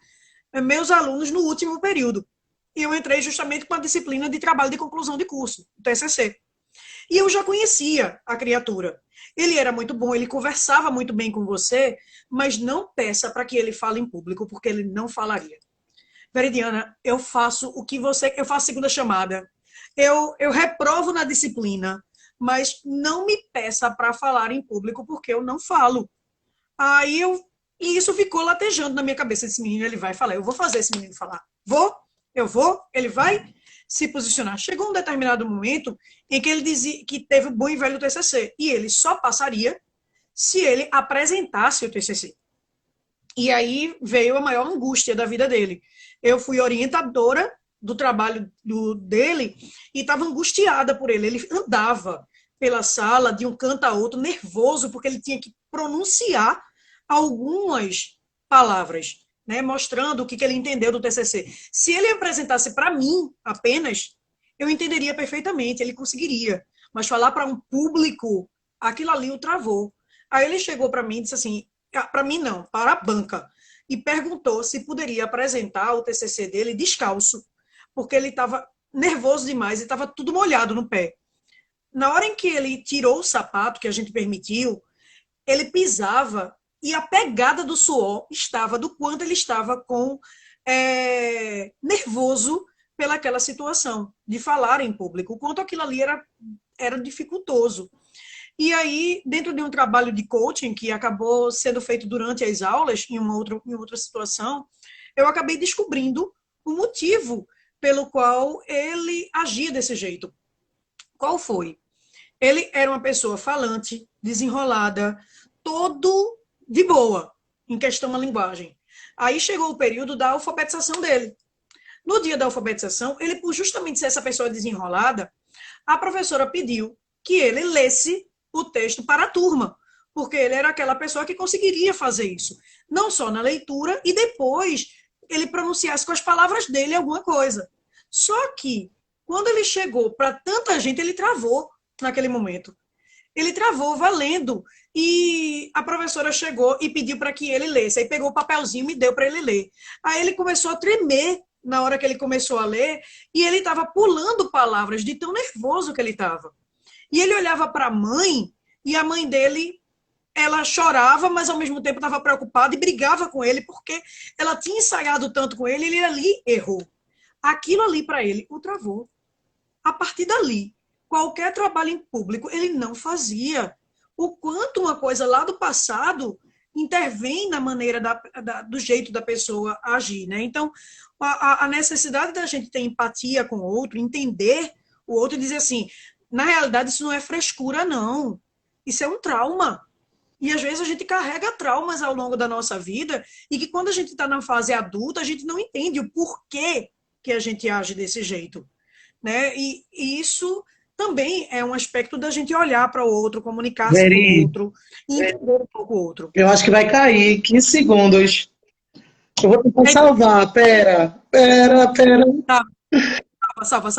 meus alunos no último período. E eu entrei justamente com a disciplina de trabalho de conclusão de curso, TCC. E eu já conhecia a criatura. Ele era muito bom, ele conversava muito bem com você, mas não peça para que ele fale em público, porque ele não falaria. Veridiana, eu faço o que você... Eu faço segunda chamada. Eu reprovo na disciplina, mas não me peça para falar em público, porque eu não falo. Aí eu... E isso ficou latejando na minha cabeça. Esse menino, ele vai falar. Eu vou fazer esse menino falar. Eu vou, ele vai se posicionar. Chegou um determinado momento em que ele dizia que teve o bom e velho TCC. E ele só passaria se ele apresentasse o TCC. E aí veio a maior angústia da vida dele. Eu fui orientadora do trabalho dele e estava angustiada por ele. Ele andava pela sala de um canto a outro, nervoso, porque ele tinha que pronunciar algumas palavras, né, mostrando o que ele entendeu do TCC. Se ele apresentasse para mim apenas, eu entenderia perfeitamente, ele conseguiria. Mas falar para um público, aquilo ali o travou. Aí ele chegou para mim e disse assim, para mim não, para a banca, e perguntou se poderia apresentar o TCC dele descalço, porque ele estava nervoso demais e estava tudo molhado no pé. Na hora em que ele tirou o sapato, que a gente permitiu, ele pisava e a pegada do suor estava do quanto ele estava nervoso pelaquela situação de falar em público, o quanto aquilo ali era dificultoso. E aí, dentro de um trabalho de coaching que acabou sendo feito durante as aulas, em outra situação, eu acabei descobrindo o motivo pelo qual ele agia desse jeito. Qual foi? Ele era uma pessoa falante, desenrolada, todo de boa em questão da linguagem. Aí chegou o período da alfabetização dele. No dia da alfabetização, ele, por justamente ser essa pessoa desenrolada, a professora pediu que ele lesse o texto para a turma, porque ele era aquela pessoa que conseguiria fazer isso. Não só na leitura, e depois ele pronunciasse com as palavras dele alguma coisa. Só que, quando ele chegou para tanta gente, ele travou naquele momento. Ele travou valendo, e a professora chegou e pediu para que ele lesse. Aí pegou o papelzinho e me deu para ele ler. Aí ele começou a tremer na hora que ele começou a ler, e ele estava pulando palavras de tão nervoso que ele estava. E ele olhava para a mãe, e a mãe dele, ela chorava, mas ao mesmo tempo estava preocupada e brigava com ele, porque ela tinha ensaiado tanto com ele, ele ali errou. Aquilo ali para ele o travou. A partir dali, qualquer trabalho em público ele não fazia. O quanto uma coisa lá do passado intervém na maneira do jeito da pessoa agir, né? Então, a necessidade da gente ter empatia com o outro, entender o outro e dizer assim, na realidade isso não é frescura, não. Isso é um trauma. E às vezes a gente carrega traumas ao longo da nossa vida e que quando a gente está na fase adulta, a gente não entende o porquê que a gente age desse jeito, né? E isso também é um aspecto da gente olhar para o outro, comunicar-se com o outro e entender um pouco o outro. Eu acho que vai cair 15 segundos. Eu vou tentar salvar. Pera. Tá, salva.